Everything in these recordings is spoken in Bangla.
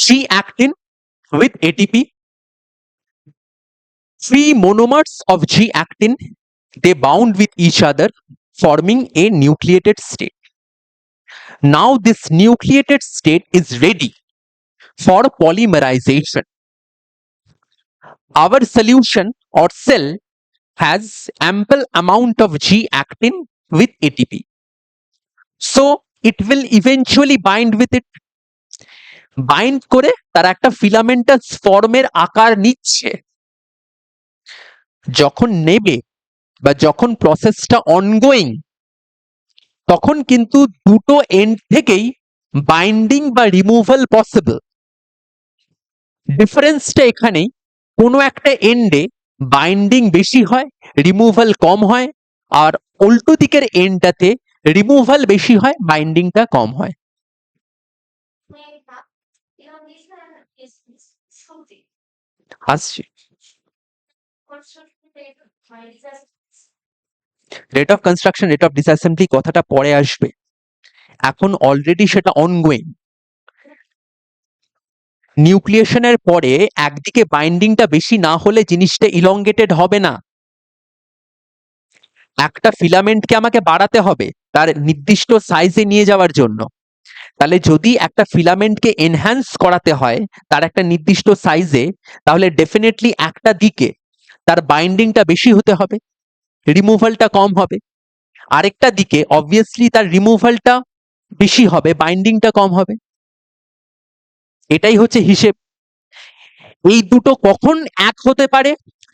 G-actin with ATP. Three monomers of G-actin, they bound with each other, forming a nucleated state. Now this nucleated state is ready for polymerization. Our solution or cell has ample amount of G-actin with ATP. So it will eventually bind with it. Bind করে তারা একটা filamentous ফর্মের আকার নিচ্ছে। যখন নেবে বা যখন প্রসেসটা অনগোয়িং, তখন কিন্তু দুটো এন্ড থেকেই বাইন্ডিং বা রিমুভাল পসিবল। ডিফারেন্সটা এখানেই, কোনো একটা এন্ডে বাইন্ডিং বেশি হয়, রিমুভাল কম হয়, আর উল্টো দিকের এন্ডটাতে রিমুভাল বেশি হয়, বাইন্ডিংটা কম হয়। আসছি, rate of construction, rate of disassembly কথাটা পরে আসবে, এখন অলরেডি সেটা অনগোয়িং। নিউক্লিয়েশনের পরে একদিকে বাইন্ডিংটা বেশি না হলে জিনিসটা ইলংগেটেড হবে না। একটা ফিলামেন্টকে আমাকে বাড়াতে হবে তার নির্দিষ্ট সাইজে নিয়ে যাওয়ার জন্য। তাহলে যদি একটা ফিলামেন্টকে এনহ্যান্স করাতে হয় তার একটা নির্দিষ্ট সাইজে, তাহলে ডেফিনেটলি একটা দিকে তার বাইন্ডিংটা বেশি হতে হবে, রিমুভালটা কম হবে। আরেকটা দিকে অবভিয়াসলি তার রিমুভালটা বেশি হবে, বাইন্ডিংটা কম হবে। এটাই হচ্ছে হিসেব। এই দুটো কখন এক হতে পারে?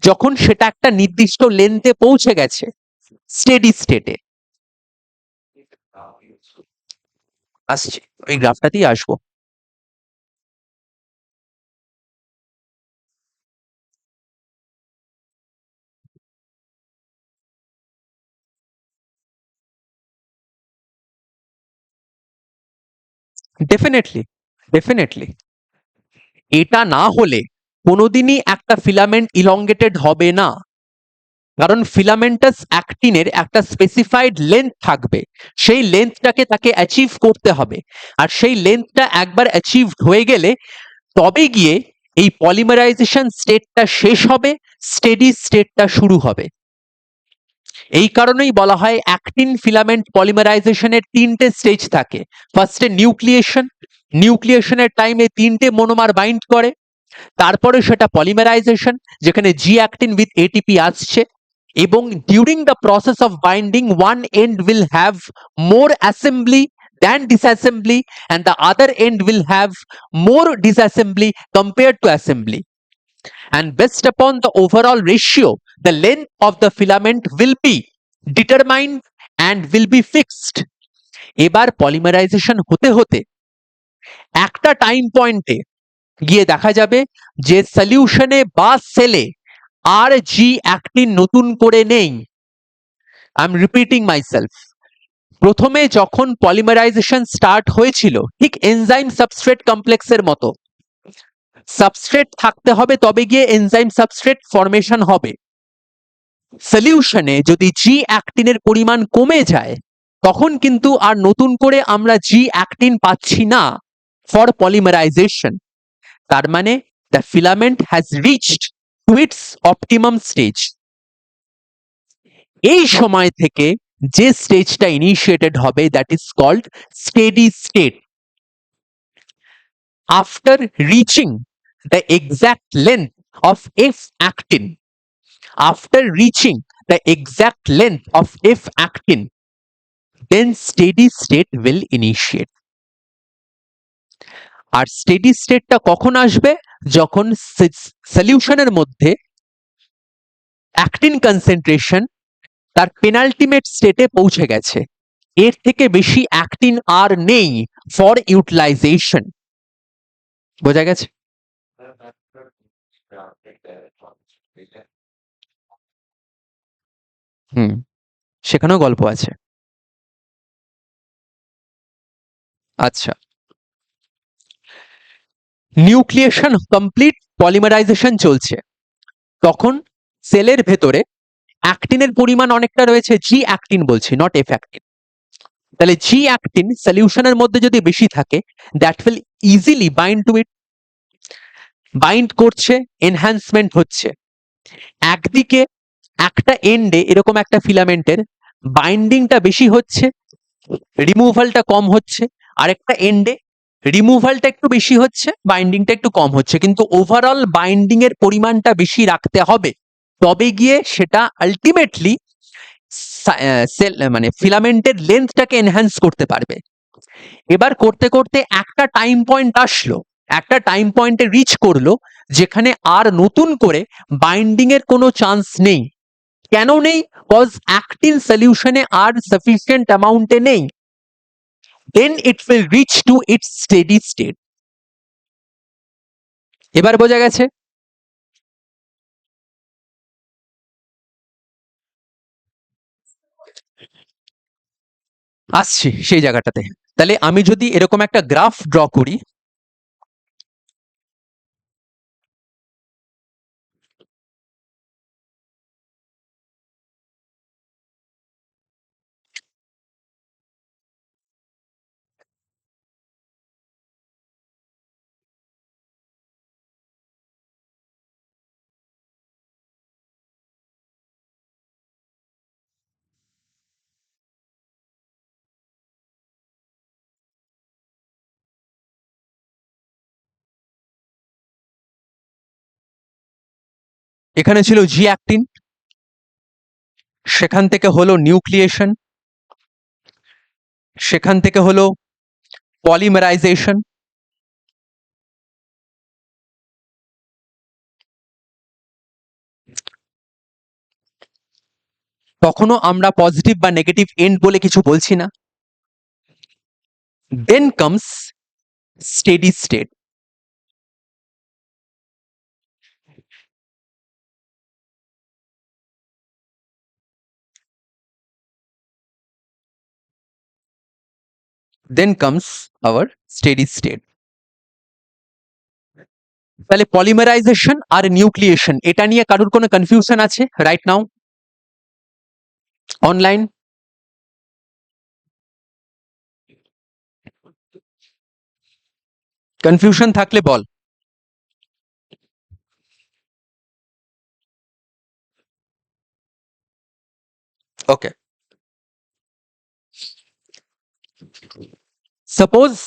যখন সেটা একটা নির্দিষ্ট লেন্থে পৌঁছে গেছে, স্টেডি স্টেটে। আসছে, ওই গ্রাফটাতেই আসবো। ডেফিনেটলি, ডেফিনেটলি এটা না হলে কোনোদিনই একটা ফিলামেন্ট ইলংগেটেড হবে না। কারণ ফিলামেন্টাস অ্যাক্টিনের একটা স্পেসিফাইড লেন্থ থাকবে, সেই লেন্থটাকে তাকে অ্যাচিভ করতে হবে। আর সেই লেন্থটা একবার অ্যাচিভড হয়ে গেলে তবে গিয়ে এই পলিমারাইজেশন স্টেটটা শেষ হবে, স্টেডি স্টেটটা শুরু হবে। এই কারণেই বলা হয় অ্যাক্টিন ফিলামেন্ট পলিমারাইজেশনের তিনটে স্টেজ থাকে। ফার্স্টে নিউক্লিয়েশন, নিউক্লিয়েশনের টাইমে তিনটে মনোমার বাইন্ড করে, তারপরে সেটা পলিমারাইজেশন যেখানে জি অ্যাক্টিন উইথ এটিপি আসছে, এবং during the process of binding one end will have more assembly than disassembly and the other end will have more disassembly compared to assembly, and based upon the overall ratio the length of the filament will be determined and will be fixed. এবার পলিমারাইজেশন হতে হতে একটা টাইম পয়েন্টে গিয়ে দেখা যাবে যে সলিউশনে বা সেলে আর জি অ্যাক্টিন নতুন করে নেই। I am repeating myself. প্রথমে যখন পলিমারাইজেশন স্টার্ট হয়েছিল ঠিক এনজাইম সাবস্ট্রেট কমপ্লেক্সের মতো, সাবস্ট্রেট থাকতে হবে তবে গিয়ে এনজাইম সাবস্ট্রেট ফরমেশন হবে। সলিউশনে যদি জি অ্যাক্টিনের পরিমাণ কমে যায় তখন কিন্তু আর নতুন করে আমরা জি অ্যাক্টিন পাচ্ছি না ফর পলিমারাইজেশন। তার মানে the filament has reached to its optimum stage. এই সময় থেকে যে স্টেজটা ইনিশিয়েটেড হবে that is called steady state. After reaching the exact length of F actin, after reaching the exact length of F actin, then steady state will initiate. আর স্টেডি স্টেটটা কখন আসবে? যখন সলিউশনের মধ্যে অ্যাক্টিন কনসেন্ট্রেশন তার পেনাল্টিমেট স্টেটে পৌঁছে গেছে, এর থেকে বেশি অ্যাক্টিন আর নেই ফর ইউটিলাইজেশন। বোঝা গেছে? সেখানেও গল্প আছে। আচ্ছা, নিউক্লিয়েশন কমপ্লিট, পলিমারাইজেশন চলছে, তখন সেলের ভেতরে অ্যাক্টিনের পরিমাণ অনেকটা রয়েছে, জি অ্যাক্টিন বলছি, নট এফ অ্যাক্টিন। তাহলে জি অ্যাক্টিন সলিউশনের মধ্যে যদি বেশি থাকে that will easily bind to it, bind করছে, এনহ্যান্সমেন্ট হচ্ছে। একদিকে একটা এন্ডে এরকম একটা ফিলামেন্টের বাইন্ডিংটা বেশি হচ্ছে, রিমুভালটা কম হচ্ছে, আরেকটা এন্ডে রিমুভালটা একটু বেশি হচ্ছে, বাইন্ডিংটা একটু কম হচ্ছে, কিন্তু ওভারঅল বাইন্ডিং এর পরিমাণটা বেশি রাখতে হবে, তবে গিয়ে সেটা আলটিমেটলি সেল মানে ফিলামেন্টের লেন্থটাকে এনহ্যান্স করতে পারবে। এবার করতে করতে একটা টাইম পয়েন্ট আসলো, একটা টাইম পয়েন্টে রিচ করলো যেখানে আর নতুন করে বাইন্ডিং এর কোনো চান্স নেই। কেন নেই? কজ অ্যাক্টিন সলিউশনে আর সাফিসিয়েন্ট অ্যামাউন্টে নেই। Then it will reach to its steady state. এবার বোঝা গেছে? আসছি সেই জায়গাটাতে। তাহলে আমি যদি এরকম একটা গ্রাফ ড্র করি, এখানে ছিল জি অ্যাক্টিন, সেখান থেকে হলো নিউক্লিয়েশন, সেখান থেকে হলো পলিমারাইজেশন, তখনও আমরা পজিটিভ বা নেগেটিভ এন্ড বলে কিছু বলছি না। Then comes steady state. Then comes our steady state. তাহলে পলিমারাইজেশন আর নিউক্লিয়েশন, এটা নিয়ে কারোর কোনো কনফিউশন আছে রাইট নাও অনলাইন? কনফিউশন থাকলে বল। Okay, suppose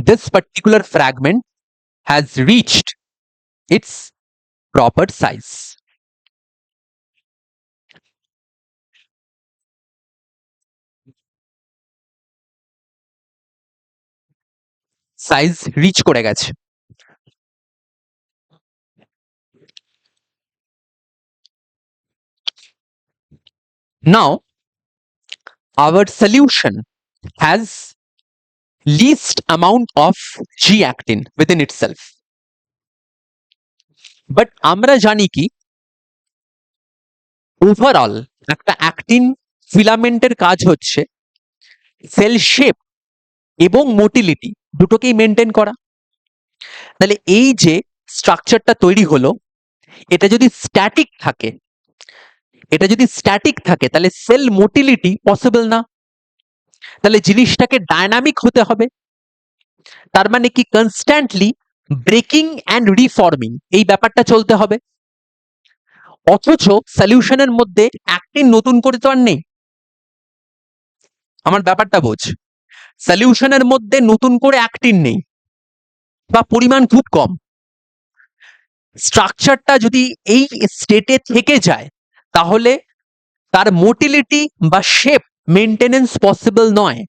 this particular fragment has reached its proper size. Size reach করে গেছে। Now our solution has least amount of G actin within itself. But আমরা জানি কি ওভারঅল একটা অ্যাক্টিন ফিলামেন্টের কাজ হচ্ছে সেল শেপ এবং মোটিলিটি দুটোকেই মেনটেন করা। তাহলে এই যে স্ট্রাকচারটা তৈরি হলো, এটা যদি স্ট্যাটিক থাকে, এটা যদি স্ট্যাটিক থাকে তাহলে সেল মোটিলিটি পসিবল না। তাহলে জিনিসটাকে ডায়নামিক হতে হবে। তার মানে কি কনস্ট্যান্টলি ব্রেকিং অ্যান্ড রিফর্মিং এই ব্যাপারটা চলতে হবে। অথচ সলিউশনের মধ্যে অ্যাক্টিন নতুন করে তো আর নেই। আমার ব্যাপারটা বোঝ, সলিউশনের মধ্যে নতুন করে অ্যাক্টিন নেই বা পরিমাণ খুব কম। স্ট্রাকচারটা যদি এই স্টেটে থেকে যায় তাহলে তার মোটিলিটি বা শেপ মেনটেনেন্স পসিবল নয়।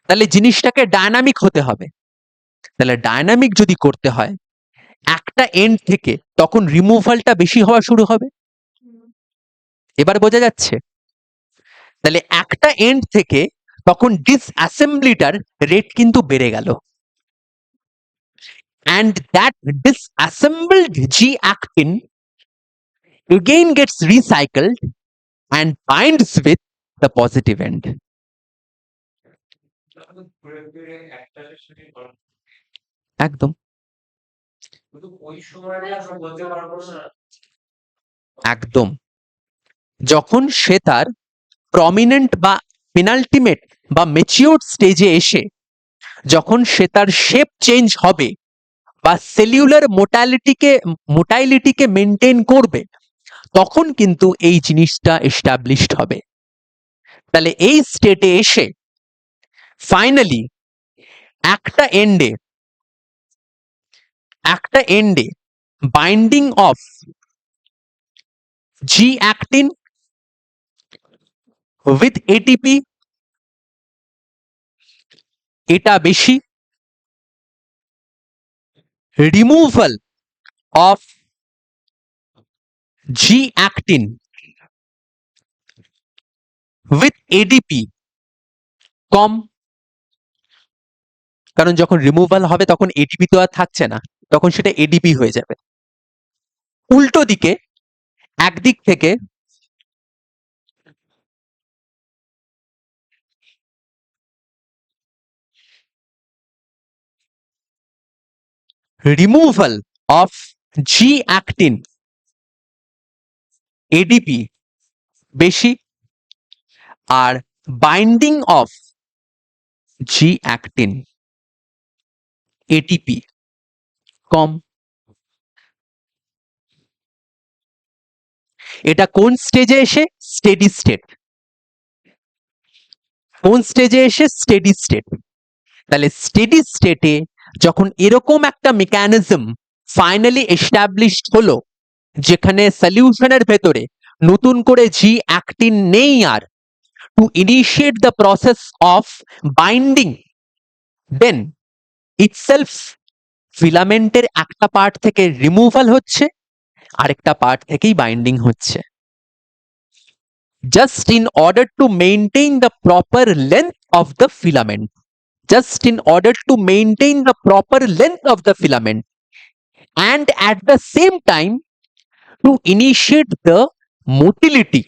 তাহলে জিনিসটাকে ডায়নামিক হতে হবে। তাহলে ডায়নামিক যদি করতে হয় একটা এন্ড থেকে, তখন রিমুভালটা বেশি হওয়া শুরু হবে। এবার বোঝা যাচ্ছে? তাহলে একটা এন্ড থেকে তখন ডিসঅ্যাসেম্বলিটার রেট কিন্তু বেড়ে গেল, and that disassembled G actin again gets recycled and binds with the positive end. একদম একদম। যখন সে তার প্রমিনেন্ট বা পেনাল্টিমেট বা ম্যাচিউরড স্টেজে এসে যখন সে তার শেপ চেঞ্জ হবে, বা সেলুলার মোটাইলিটিকে মেনটেন করবে, তখন কিন্তু এই জিনিসটা এস্টাবলিশড হবে। তাহলে এই স্টেটে এসে ফাইনালি একটা এন্ডে binding of G actin with ATP এটা বেশি, removal of G actin with ADP কম। কারণ যখন রিমুভাল হবে তখন এটিপি তো আর থাকছে না, তখন সেটা এডিপি হয়ে যাবে। উল্টো দিকে একদিক থেকে removal of G actin ADP বেশি, আর binding of G actin ATP কম। এটা কোন স্টেজে এসে? Steady state. কোন স্টেজে এসে? Steady state. তাহলে স্টেডি স্টেটে যখন এরকম একটা মেকানিজম ফাইনালি এস্টাবলিশড হলো, যেখানে সলিউশনের ভেতরে নতুন করে জি অ্যাক্টিন নেই আর, to initiate the process of binding, then itself ফিলামেন্টের একটা পার্ট থেকে রিমুভাল হচ্ছে, আরেকটা পার্ট থেকেই বাইন্ডিং হচ্ছে, just in order to maintain the proper length of the filament. Just in order to maintain the proper length of the filament, and at the same time to initiate the motility.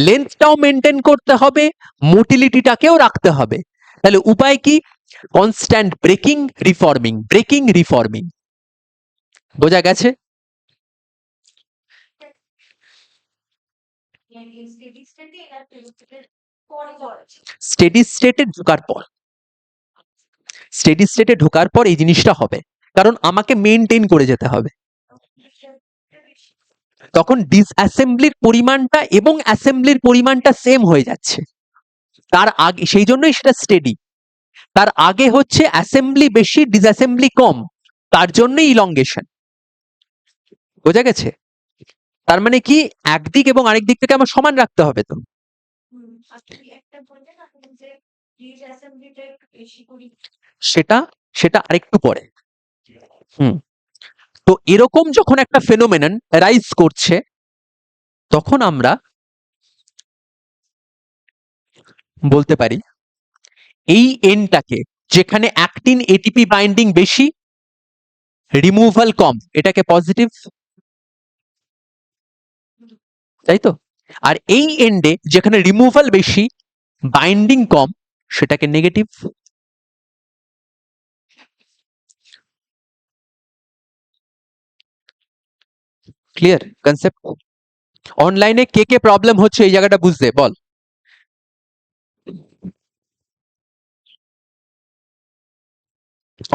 লেন্থটাও মেনটেন করতে হবে, মোটিলিটিটাকেও রাখতে হবে। তাহলে উপায় কি? Constant breaking reforming. বোঝা গেছে? স্টেডি স্টেটে ঢোকার পর এই জিনিসটা হবে, কারণ আমাকে মেনটেন করে যেতে হবে। তখন ডিসঅ্যাসেম্বলির পরিমাণটা এবং অ্যাসেম্বলির পরিমাণটা সেম হয়ে যাচ্ছে। তার আগে সেই জন্যই সেটা স্টেডি। তার আগে হচ্ছে অ্যাসেম্বলি বেশি ডিসঅ্যাসেম্বলি কম, তার জন্যই ইলংগেশন। বোঝা গেছে? তার মানে কি একদিক এবং আরেক দিক থেকে আমার সমান রাখতে হবে তো। সেটা সেটা আরেকটু পরে। তো এরকম যখন একটা ফেনোমেনন রাইজ করছে, তখন আমরা বলতে পারি এই এনটাকে, যেখানে অ্যাক্টিন এটিপি বাইন্ডিং বেশি, রিমুভাল কম, এটাকে পজিটিভ, তাই তো? আর এই এন্ডে যেখানে রিমুভাল বেশি, বাইন্ডিং কম, সেটাকে নেগেটিভ। Clear concept? অনলাইনে কে কে প্রবলেম হচ্ছে এই জায়গাটা বুঝতে বল।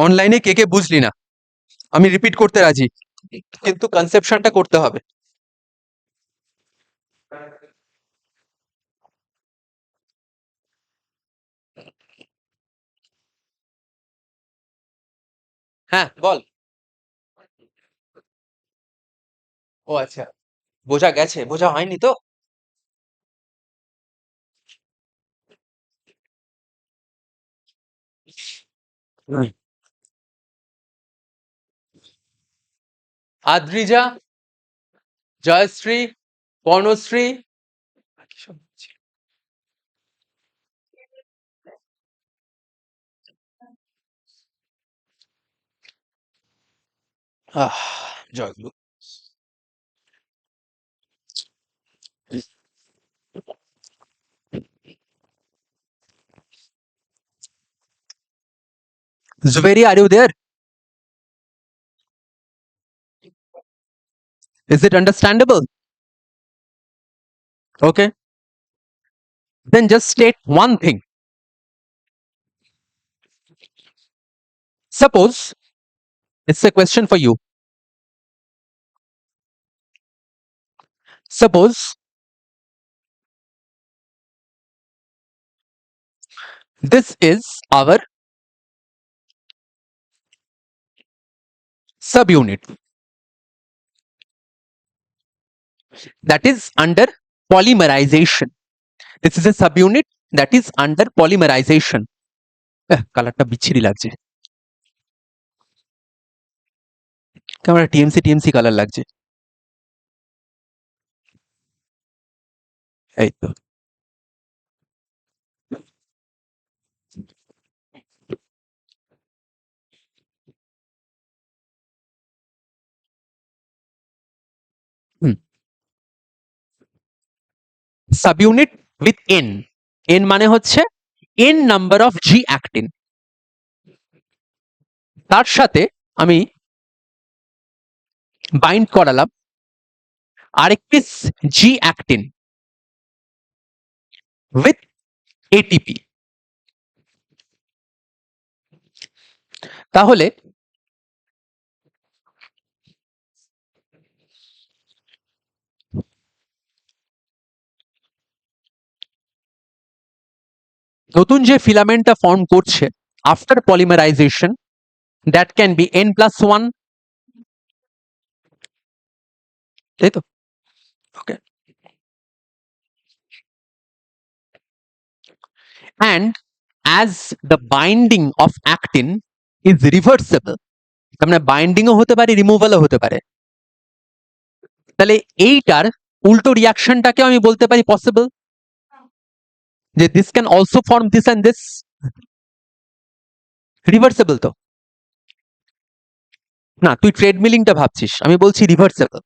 অনলাইনে কে কে বুঝলি না? আমি রিপিট করতে রাজি, কিন্তু কনসেপশনটা করতে হবে। হ্যাঁ বল। ও আচ্ছা, বোঝা গেছে, বোঝা হয়নি তো? আদ্রিজা, জয়শ্রী, কর্ণশ্রী, জয়গুরু। Zveri, are you there? Is it understandable? Okay. Then just state one thing. Suppose It's a question for you. Suppose this is our subunit that is under polymerization. This is a subunit that is under polymerization. কালারটা বিচ্ছিরি লাগছে, কেমন টিএমসি টিএমসি কালার লাগছে। এই তো সাবইউনিট উইথ এন, এন মানে হচ্ছে N number of G actin, তার সাথে আমি বাইন্ড করালাম আরেকটি জি অ্যাক্টিন উইথ এটিপি। তাহলে নতুন যে ফিলামেন্টটা ফর্ম করছে after polymerization, that can be n+1, তাই তো? ওকে, and as the binding of actin is reversible, মানে বাইন্ডিংও হতে পারে, রিমুভালও হতে পারে, তাহলে এইটার উল্টো রিয়াকশনটাকে আমি বলতে পারি পসিবল, যে this can also form this end this, reversible তো না, তুই ট্রেডমিলিংটা ভাবছিস, আমি বলছি reversible.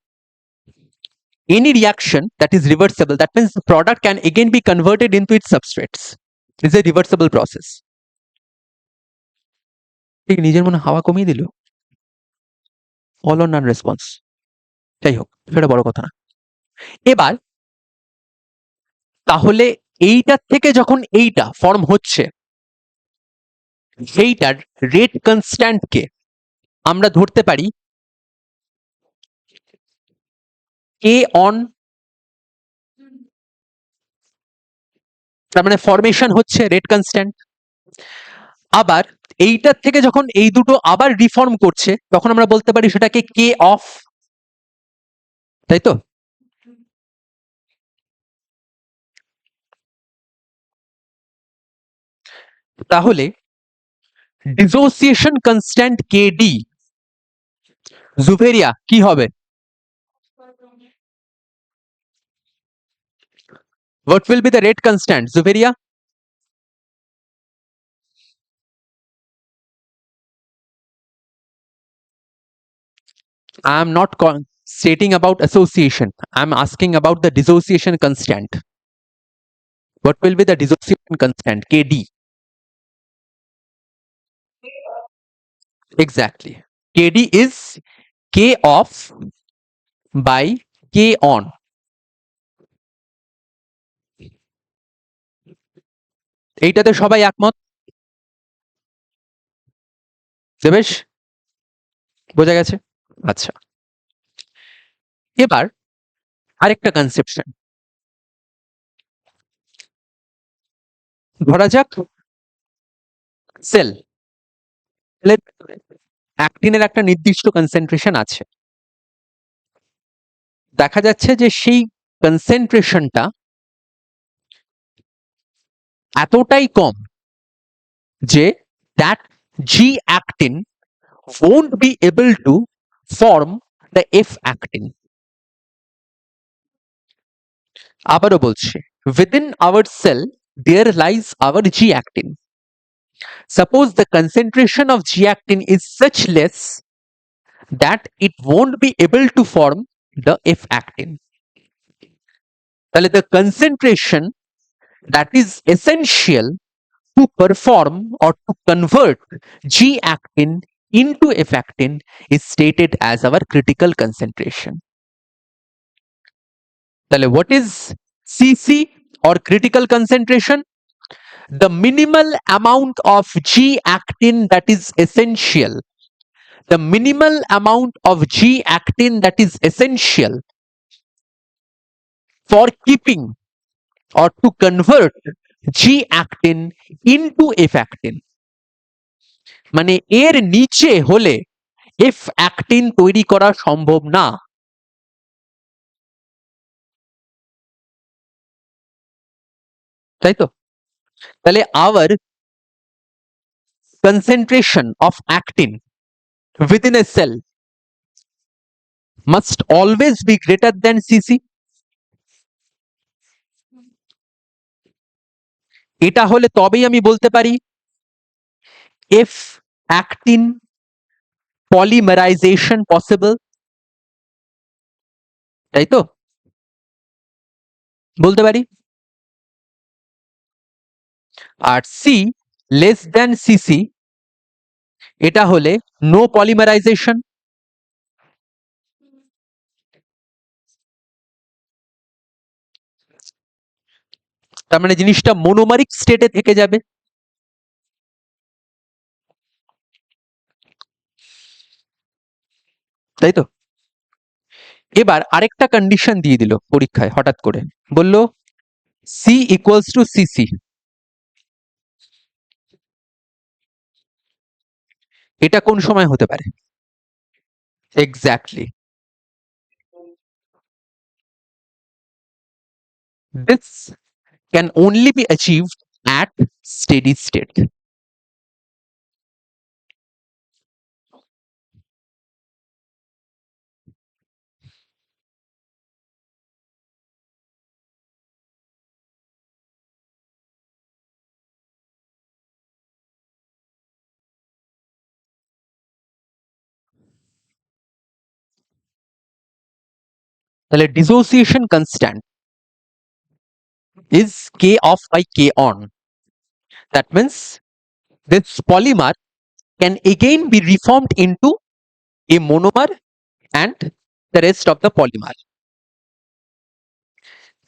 Any reaction that is reversible, that means the product can again be converted into its substrates. It's a reversible process. ঠিক নিজের মনে হাওয়া কমিয়ে দিল, অল অর নান রেসপন্স। যাই হোক, সেটা বড় কথা না। এবার তাহলে এইটার থেকে যখন এইটা ফর্ম হচ্ছে, সেইটার রেট কনস্ট্যান্টকে আমরা ধরতে পারি কে অন, তার মানে ফরমেশন হচ্ছে রেট কনস্ট্যান্ট। আবার এইটার থেকে যখন এই দুটো আবার রিফর্ম করছে, তখন আমরা বলতে পারি সেটাকে কে অফ, তাই তো? তাহলে ডিসোসিয়েশন কনস্ট্যান্ট কেডি জুভেরিয়া কি হবে? What will be the rate constant, Zuveria? I am not stating about association. I am asking about the dissociation constant. What will be the dissociation constant, Kd? Exactly. Kd is K off by K on. এইটাতে সবাই একমত? দেবেশ, বোঝা গেছে? আচ্ছা, এবার আরেকটা কনসেপশন ধরা যাক, সেল, অ্যাক্টিনের একটা নির্দিষ্ট কনসেন্ট্রেশন আছে, দেখা যাচ্ছে যে সেই কনসেন্ট্রেশনটা এতটাই কম যে that G actin won't be able to form the F actin. আবারও বলছি, within our cell there lies our G actin. Suppose the concentration of G actin is such less that it won't be able to form the F actin. তাহলে the concentration that is essential to perform or to convert G actin into F actin is stated as our critical concentration. তাহলে what is CC or critical concentration? The minimal amount of G actin that is essential the minimal amount of G actin that is essential for keeping or to convert G actin into F actin, মানে এর নিচে হলে F actin তৈরি করা সম্ভব না। তাই তো? তাহলে our concentration of actin within a cell must always be greater than CC. এটা হলে তবেই আমি বলতে পারি F actin polymerization possible, তাই তো? বলতে পারি। আর C less than CC এটা হলে no polymerization। তার মানে জিনিসটা মোনোমারিক স্টেটে থেকে যাবে। তাই তো? এবার আরেকটা কন্ডিশন দিয়ে দিল পরীক্ষায় হঠাৎ করে, বলল C equals to CC। এটা কোন সময় হতে পারে? Exactly, this can only be achieved at steady state। তাহলে dissociation constant is K off by K on. That means this polymer can again be reformed into a monomer and the rest of the polymer।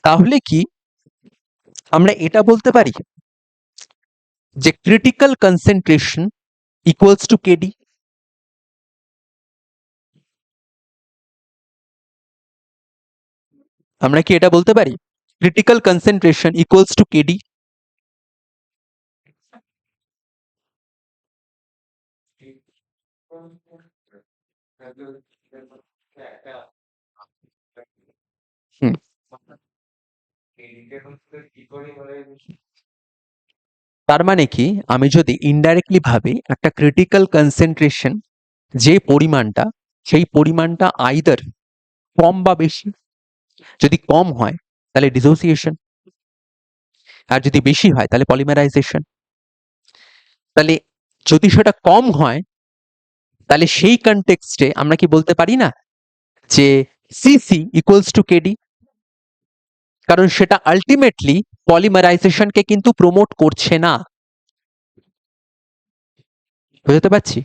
তাহলে কি আমরা এটা বলতে পারি যে critical concentration equals to KD? আমরা কি এটা বলতে পারি critical concentration equals to KD? তার মানে কি আমি যদি ইনডাইরেক্টলি ভাবি একটা ক্রিটিক্যাল কনসেন্ট্রেশন যে পরিমাণটা, সেই পরিমাণটা আইদার কম বা বেশি। যদি কম হয় তাহলে ডিসোসিয়েশন, আর যদি বেশি হয় তাহলে পলিমারাইজেশন। তাহলে যদি সেটা কম হয় তাহলে সেই কনটেক্সটে আমরা কি বলতে পারি না যে সিসি ইকুয়ালস টু কেডি? কারণ সেটা আলটিমেটলি পলিমারাইজেশনকে কিন্তু প্রমোট করছে না। বুঝতে পারছি?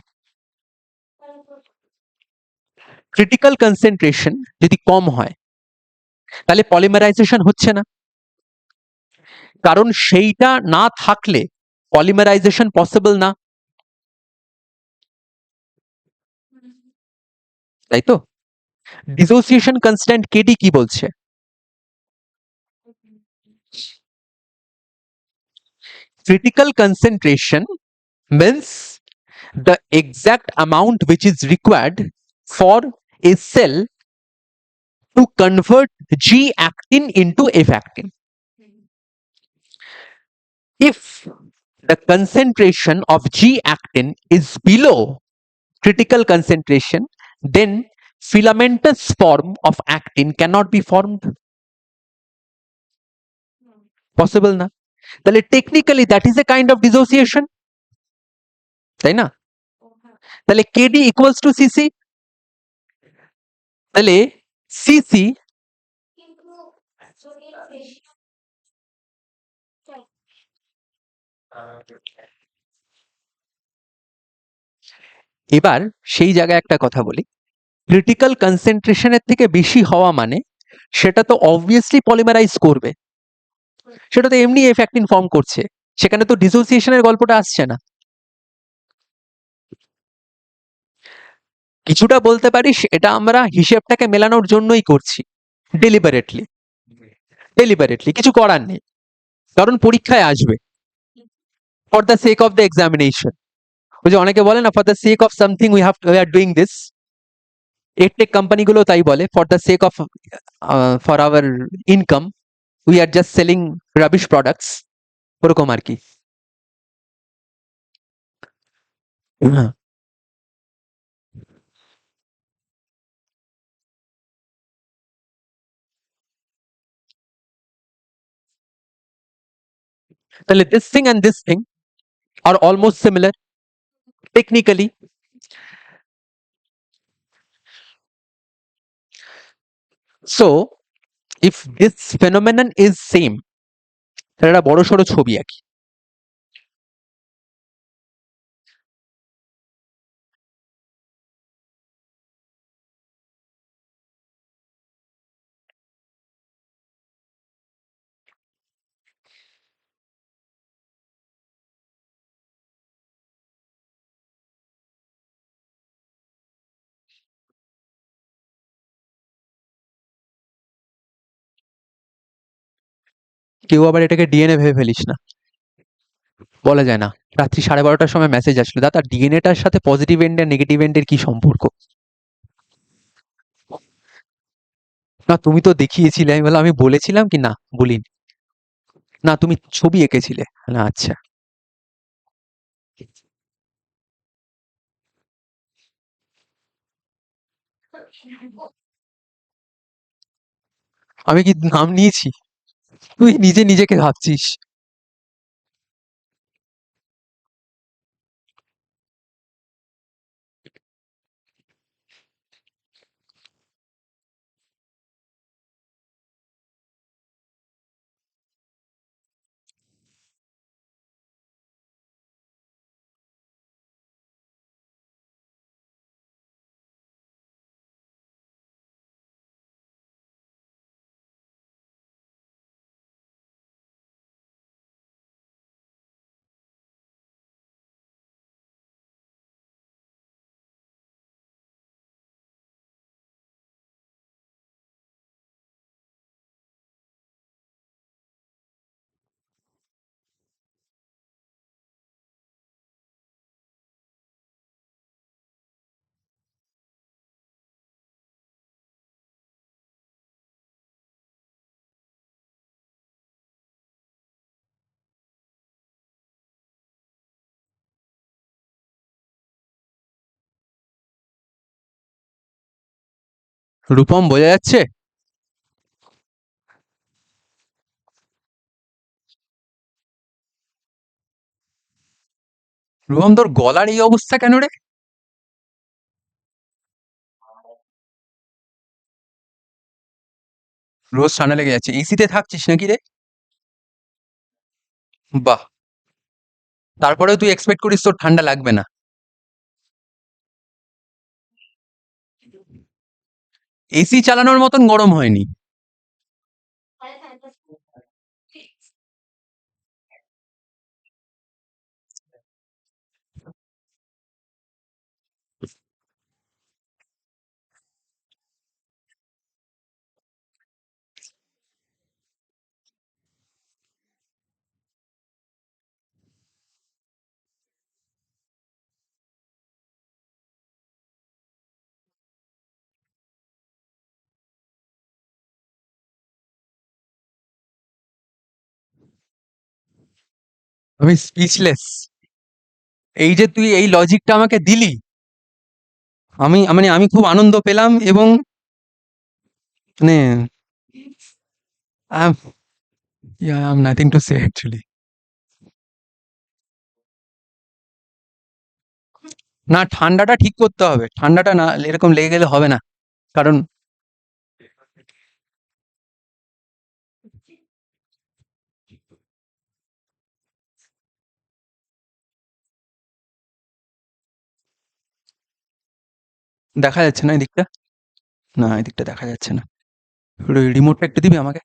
ক্রিটিক্যাল কনসেন্ট্রেশন যদি কম হয় তাহলে পলিমারাইজেশন হচ্ছে না, কারণ সেইটা না থাকলে পলিমারাইজেশন পসিবল না। তাই তো? ডিসোসিয়েশন কনস্ট্যান্ট কেডি কি বলছে? Critical concentration means the exact amount which is required for a cell to convert G actin into F actin. If the concentration of G actin is below critical concentration, then filamentous form of actin cannot be formed. Possible না? তাহলে technically that is a kind of dissociation, তাই না? তাহলে কেডি ইকুয়ালস টু সিসি। তাহলে সিসি এবার সেই জায়গায় একটা কথা বলি, ক্রিটিক্যাল কনসেন্ট্রেশনের থেকে বেশি হওয়া মানে সেটা তো অবভিয়াসলি পলিমারাইজ করবে, সেটা তো এমনি এফ অ্যাক্টিন ফর্ম করছে, সেখানে তো ডিসোসিয়েশনের গল্পটা আসছে না। কিছুটা বলতে পারিস এটা আমরা হিসেবটাকে মেলানোর জন্যই করছি, ডেলিবারেটলি। ডেলিবারেটলি কিছু করার নেই, কারণ পরীক্ষায় আসবে। For the sake of the examination, ওই যে অনেকে বলে না, for the sake of something we are doing this. Edtech কোম্পানিগুলো তাই বলে, for the sake of for our income we are just selling rubbish products, ওরকম আর কি। হ্যাঁ, তাহলে this thing and this thing R almost similar technically. So if this phenomenon is same, তাহলে একটা বড় সড়ো ছবি আঁকি। কেউ আবার এটাকে ডিএনএ ভেবে ফেলিস না, বলা যায় না। রাত্রি 12:30টার সময় মেসেজ আসলো, দাদা ডিএনএটার সাথে পজিটিভ এন্ড আর নেগেটিভ এন্ডের কি সম্পর্ক? না তুমি তো দেখিয়েছিলে। আমি বললাম আমি বলেছিলাম কি না বলিনি। না তুমি ছবি এঁকেছিলে। না আচ্ছা। আমি কি নাম নিয়েছি? তুই নিজে নিজেকে ভাবছিস। রূপম বোঝা যাচ্ছে? রূপম তোর গলার এই অবস্থা কেন রে? রোজ ঠান্ডা লেগে যাচ্ছে, এসিতে থাকছিস নাকি রে? বাহ। তারপরেও তুই এক্সপেক্ট করিস তোর ঠান্ডা লাগবে না? এসি চালানোর মতন গরম হয়নি। আমি স্পিচলেস। এই যে তুই এই লজিকটা আমাকে দিলি, আমি খুব আনন্দ পেলাম, এবং মানে I am nothing to say actually. না, ঠান্ডাটা ঠিক করতে হবে, ঠান্ডাটা না এরকম লেগে গেলে হবে না। কারণ দেখা যাচ্ছে না এদিকটা। না এদিকটা দেখা যাচ্ছে না। রিমোটটা একটু দিবি আমাকে?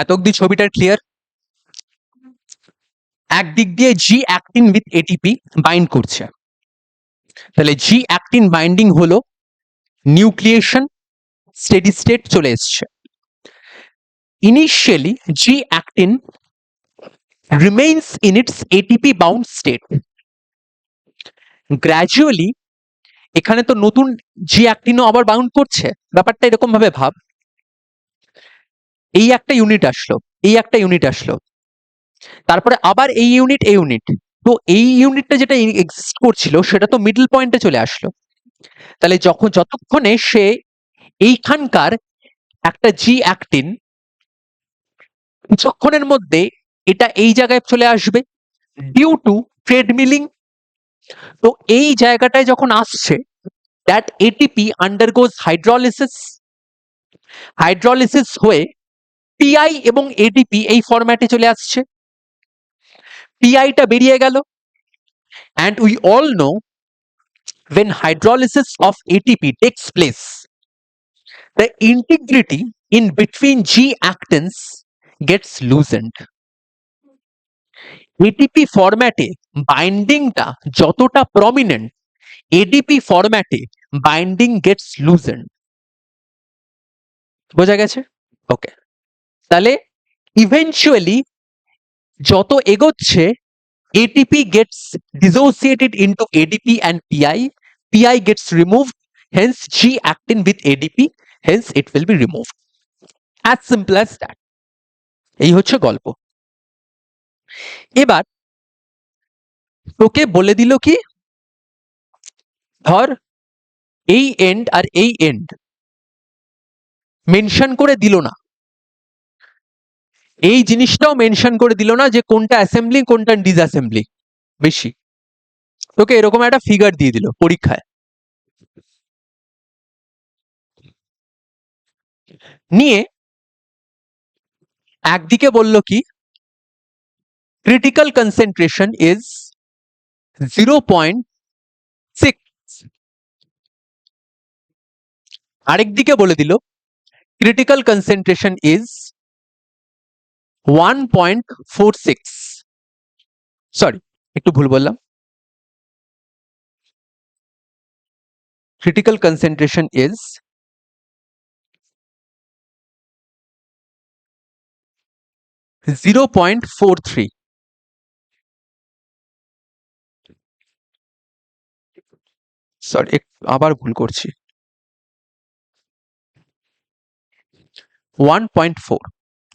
এত অব্দি ছবিটার ক্লিয়ার? একদিক দিয়ে জি অ্যাক্টিন উইথ এটিপি বাইন্ড করছে, তাহলে জি অ্যাক্টিন বাইন্ডিং হলো, নিউক্লিয়েশন স্টেডি স্টেট চলে এসছে। Initially G actin remains in it's ATP bound state. Gradually এখানে তো নতুন জি অ্যাক্টিনও আবার বাউন্ড করছে। ব্যাপারটা এরকম ভাবে ভাব, এই একটা ইউনিট আসলো, এই একটা ইউনিট আসলো, তারপরে আবার এই ইউনিট, এই ইউনিট, তো এই ইউনিটটা যেটা এক্সিস্ট করছিল সেটা তো মিডল পয়েন্টে চলে আসলো। তাহলে যতক্ষণে সে এইখানকার একটা জি অ্যাক্টিন, কিছুক্ষণের মধ্যে এটা এই জায়গায় চলে আসবে ডিউ টু ট্রেডমিলিং। তো এই জায়গাটায় যখন আসছে, দ্যাট এটিপি আন্ডারগোজ হাইড্রোলিসিস, হাইড্রোলিসিস হয়ে পিআই এবং এটিপি এই ফরম্যাটে চলে আসছে। পিআইটা বেরিয়ে গেল, and we all know when hydrolysis of ATP takes place, the integrity in between G actins gets loosened. ATP ফরম্যাটে বাইন্ডিংটা যতটা প্রমিনেন্ট, ADP ফরম্যাটে বাইন্ডিং গেটস লুজেন্ড। বোঝা গেছে? ওকে, তাহলে ইভেনচুয়ালি যত এগোচ্ছে ATP gets dissociated into ADP and PI, PI gets removed, hence G actin with ADP, hence it will be removed. As simple as that. এই হচ্ছে গল্প। এবার তোকে বলে দিল কি, ধর এই এন্ড আর এই এন্ড মেনশন করে দিল না, এই জিনিসটাও মেনশন করে দিল না যে কোনটা অ্যাসেম্বলি কোনটা ডিসঅ্যাসেম্বলি বেশি, তোকে এরকম একটা ফিগার দিয়ে দিল পরীক্ষায়, নিয়ে একদিকে বলল কি ক্রিটিক্যাল কনসেন্ট্রেশন ইজ 0.6, আরেকদিকে বলে দিল ক্রিটিক্যাল কনসেন্ট্রেশন ইজ 1.46, সরি একটু ভুল বললাম, ক্রিটিক্যাল কনসেন্ট্রেশন ইজ 0.43, সরি আবার ভুল করছি, 1.4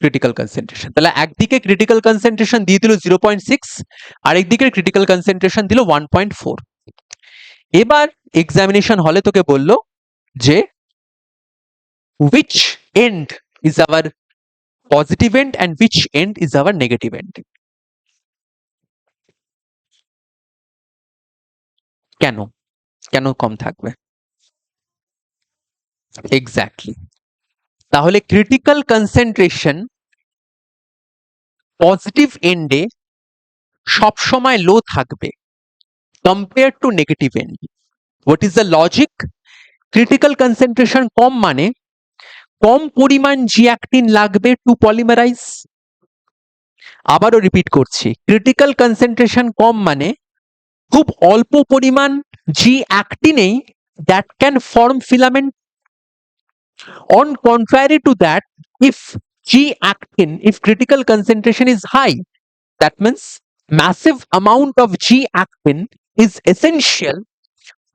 ক্রিটিক্যাল কনসেন্ট্রেশন। তাহলে একদিকে ক্রিটিক্যাল কনসেন্ট্রেশন দিয়ে দিল 0.6, আরেকদিকে ক্রিটিক্যাল কনসেন্ট্রেশন দিল 1.4। এবার এক্সামিনেশন হলে তোকে বলল যে which end is our positive end and which end is our negative end. কেন কেন কম থাকবে? এক্স্যাক্টলি, তাহলে ক্রিটিক্যাল কনসেন্ট্রেশন পজিটিভ এন্ডে সবসময় লো থাকবে compare to negative end. What is the logic? Critical concentration কম মানে কম পরিমাণ জি অ্যাক্টিন লাগবে টু পলিমারাইজ। আবারও রিপিট করছি, ক্রিটিক্যাল কনসেন্ট্রেশন কম মানে খুব অল্প পরিমাণ জি অ্যাক্টিনেই that can form filament. On contrary to that, if G actin, if critical concentration is high, that means massive amount of G actin is essential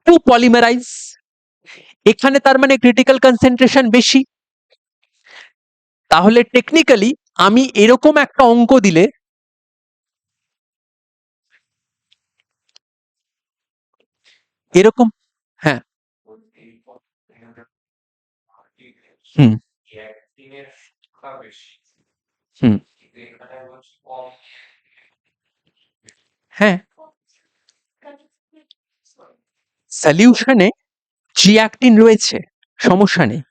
to polymerize. এখানে তার মানে ক্রিটিক্যাল কনসেন্ট্রেশন বেশি। তাহলে টেকনিক্যালি আমি এরকম একটা অঙ্ক দিলে এরকম, হ্যাঁ হুম হুম হ্যাঁ, সলিউশনে জি অ্যাক্টিন রয়েছে, সমস্যা নেই।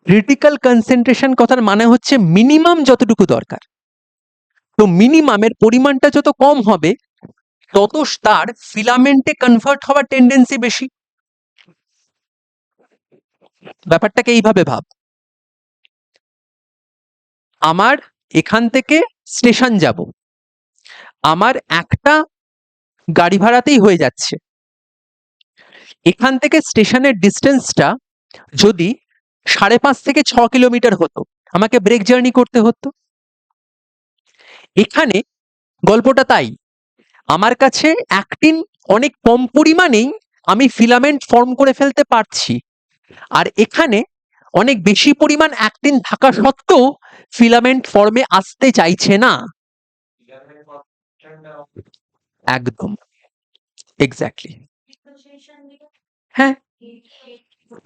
ক্রিটিক্যাল কনসেন্ট্রেশন কথার মানে হচ্ছে মিনিমাম যতটুকু দরকার। তো মিনিমামের পরিমাণটা যত কম হবে তত তার ফিলামেন্টে কনভার্ট হওয়ার টেন্ডেন্সি বেশি। ব্যাপারটাকে এইভাবে ভাব। আমার এখান থেকে স্টেশন যাব, আমার একটা গাড়ি ভাড়াতেই হয়ে যাচ্ছে। এখান থেকে স্টেশনের ডিস্টেন্সটা যদি 5.5 থেকে 6 কিলোমিটার হতো, আমাকে ব্রেক জার্নি করতে হতো। এখানে গল্পটা তাই, আমার কাছে অ্যাক্টিন অনেক কম পরিমাণেই আমি ফিলামেন্ট ফর্ম করে ফেলতে পারছি, আর এখানে অনেক বেশি পরিমাণ অ্যাক্টিন থাকা সত্ত্বেও ফিলামেন্ট ফর্মে আসতে চাইছে না। একদম, এক্স্যাক্টলি, হ্যাঁ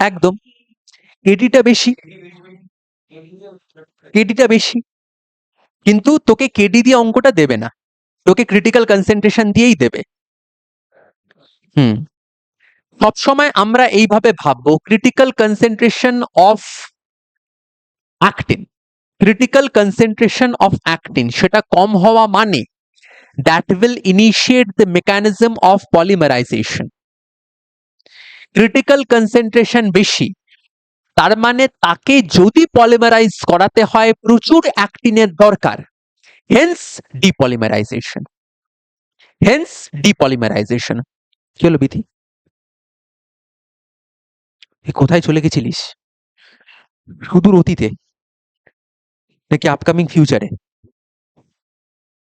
একদম। কেডিটা বেশি, কেডিটা বেশি, কিন্তু তোকে কেডি দিয়ে অঙ্কটা দেবে না, তোকে ক্রিটিক্যাল কনসেন্ট্রেশন দিয়েই দেবে। হুম, সবসময় আমরা এইভাবে ভাববো, critical concentration of actin, critical concentration of actin সেটা কম হওয়া মানে that will initiate the mechanism of polymerization. Critical concentration বেশি, তার মানে তাকে যদি পলিমারাইজ করাতে হয় প্রচুর অ্যাক্টিনের দরকার, হেন্স ডিপলিমারাইজেশন, হেন্স ডিপলিমারাইজেশন। কি হলো বিধি, কোথায় চলে গেছিলিস? সুদূর অতীতে নাকি আপকামিং ফিউচারে,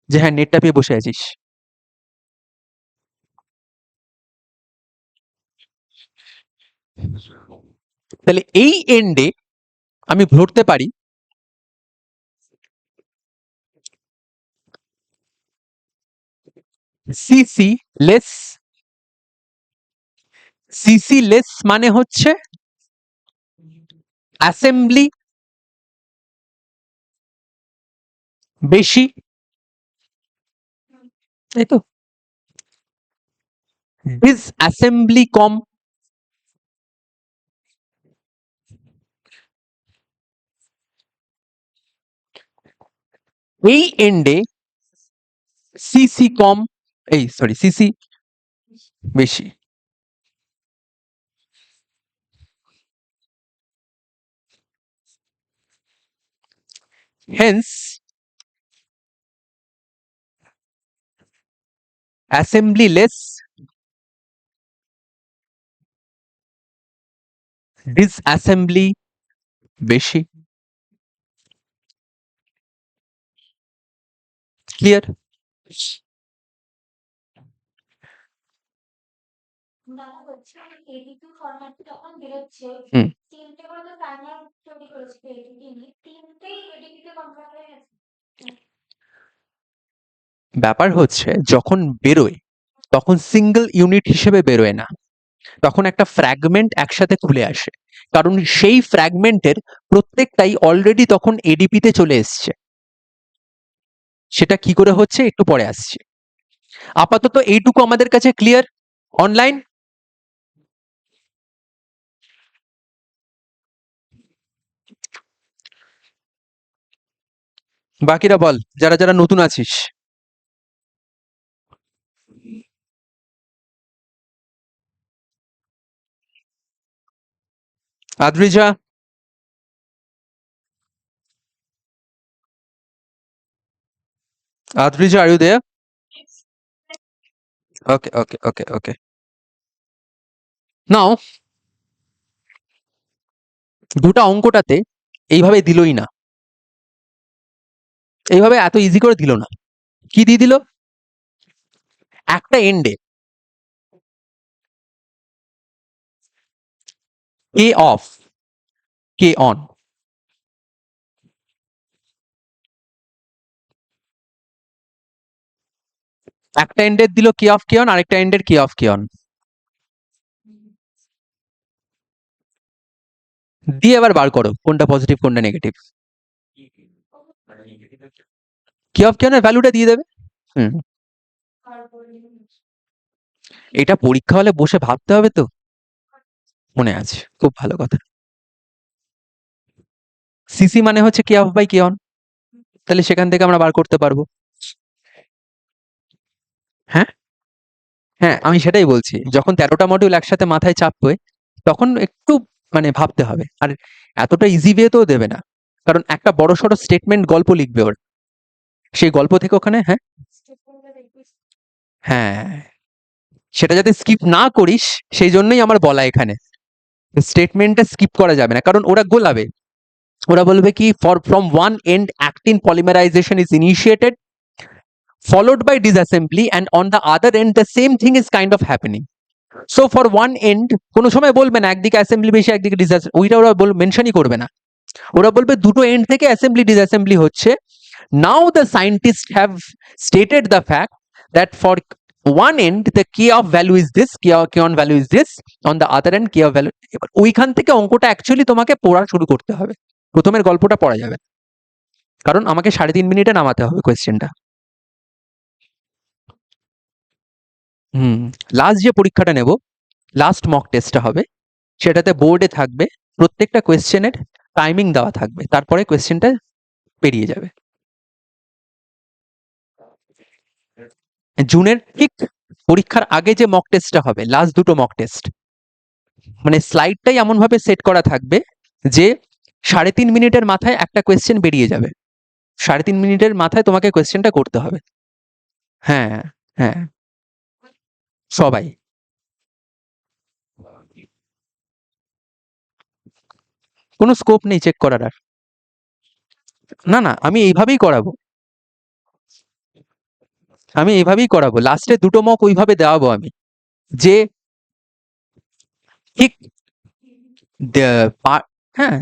যে হ্যাঁ নেটটা পেয়ে বসে আছিস? তাহলে এই এন্ডে আমি ধরতে পারি সিসি লেস, সিসি লেস মানে হচ্ছে অ্যাসেম্বলি বেশি, তাই তো, ডিসঅ্যাসেম্বলি কম। এই এন্ডে সিসি কম, এই সরি সিসি বেশি। হেন্স অ্যাসেম্বলি লেস, ডিসঅ্যাসেম্বলি বেশি। ক্লিয়ার? ব্যাপার হচ্ছে যখন বেরোয় তখন সিঙ্গেল ইউনিট হিসেবে বেরোয় না, তখন একটা ফ্র্যাগমেন্ট একসাথে খুলে আসে, কারণ সেই ফ্র্যাগমেন্টের প্রত্যেকটাই অলরেডি তখন এডিপিতে চলে এসছে। সেটা কি করে হচ্ছে একটু পরে আসছে, আপাতত এইটুকু আমাদের কাছে ক্লিয়ার? অনলাইন? বাকিরা বল, যারা যারা নতুন আছিস। Adrija, Adrija, are you there? Okay, okay, okay, okay. Now, দুটা অঙ্কটাতে এইভাবে দিলই না, এইভাবে এত ইজি করে দিল না। কি দিয়ে দিল? একটা এন্ডে কে অফ কে অন, একটা এন্ডের দিল কে অফ কে অন, আরেকটা এন্ডের কে অফ কে অন দিয়ে এবার বার করো কোনটা পজিটিভ কোনটা negative. K of K on এর ভ্যালুটা দিয়ে দেবে। হুম, এটা পরীক্ষা হলে বসে ভাবতে হবে তো, মনে আছে, খুব ভালো কথা। সিসি মানে হচ্ছে কে অফ বাই কে অন, তাহলে সেখান থেকে আমরা বার করতে পারবো। হ্যাঁ হ্যাঁ, আমি সেটাই বলছি, যখন 13টা মডিউল একসাথে মাথায় চাপবে তখন একটু মানে ভাবতে হবে, আর এতটা ইজি ওয়ে তো দেবে না। কারণ একটা বড়সড় স্টেটমেন্ট গল্প লিখবে ওর, সেই গল্প থেকে ওখানে হ্যাঁ হ্যাঁ সেটা যাতে স্কিপ না করিস সেই জন্যই আমার বলা এখানে স্টেটমেন্টটা স্কিপ করা যাবে না, কারণ ওরা গোলাবে, ওরা বলবে কি for from one end actin polymerization is initiated followed by disassembly and on the other end the same thing is kind of happening. So for one end কোনো সময় বলবে না একদিকে অ্যাসেম্বলি বেশি একদিকে ডিসঅ্যাসেম্বলি, ওইটা ওরা মেনশনই করবে না, ওরা বলবে দুটো এন্ড থেকে অ্যাসেম্বলি ডিসঅ্যাসেম্বলি হচ্ছে। Now the scientist have stated the fact that for one end the k of value is this, k on value is this, on the other end k of value। এবার ওইখান থেকে অঙ্কটা অ্যাকচুয়ালি তোমাকে পড়া শুরু করতে হবে, প্রথমের গল্পটা পড়া যাবে না, কারণ আমাকে 3.5 মিনিটে নামাতে হবে কোয়েশ্চেনটা। লাস্ট যে পরীক্ষাটা নেব, লাস্ট মক টেস্টটা হবে, সেটাতে বোর্ডে থাকবে প্রত্যেকটা কোয়েশ্চেনের টাইমিং দেওয়া থাকবে, তারপরে কোয়েশ্চেনটা পেরিয়ে যাবে। জুনের ঠিক পরীক্ষার আগে যে মক টেস্টটা হবে, লাস্ট দুটো মক টেস্ট, মানে স্লাইডটাই এমন ভাবে সেট করা থাকবে যে 3.5 মিনিটের মাথায় একটা কোয়েশ্চেন বেরিয়ে যাবে, 3.5 মিনিটের মাথায় তোমাকে কোয়েশ্চেনটা করতে হবে। হ্যাঁ হ্যাঁ সবাই, কোনো স্কোপ নেই চেক করার আর। না না আমি এইভাবেই করাবো, আমি এইভাবেই করাবো, লাস্টে দুটো মক ওইভাবে দেওয়াবো আমি, যে ঠিক হ্যাঁ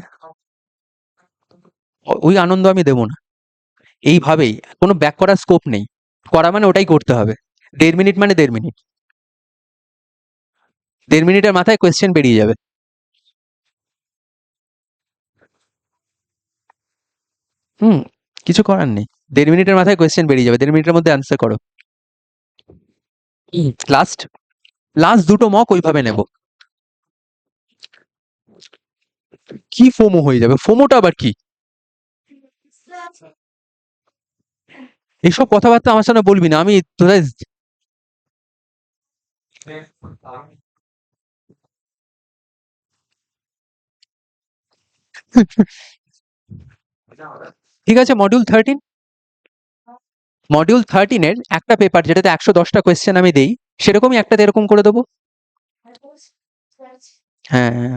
ওই আনন্দ আমি দেবো না, এইভাবেই কোনো ব্যাক করার স্কোপ নেই, করা মানে ওটাই করতে হবে। 1.5 মিনিট মানে 1.5 মিনিট, 1.5 মিনিটের মাথায় কোয়েশ্চেন বেরিয়ে যাবে। হুম কিছু করার নেই, 1.5 মিনিটের মাথায় কোয়েশ্চেন বেরিয়ে যাবে, 1.5 মিনিটের মধ্যে অ্যান্সার করো। লাস্ট লাস্ট দুটো মক ওইভাবে নেব। কি ফোমো হয়ে যাবে, ফোমোটা আবার কি? এইসব কথাবার্তা আমার সামনে বলবি না, আমি তোরা ঠিক আছে। মডিউল 13-এর একটা পেপার যেটাতে 110টা কোয়েশ্চেন আমি দেই, সেরকমই একটাতে এরকম করে দেবো। হ্যাঁ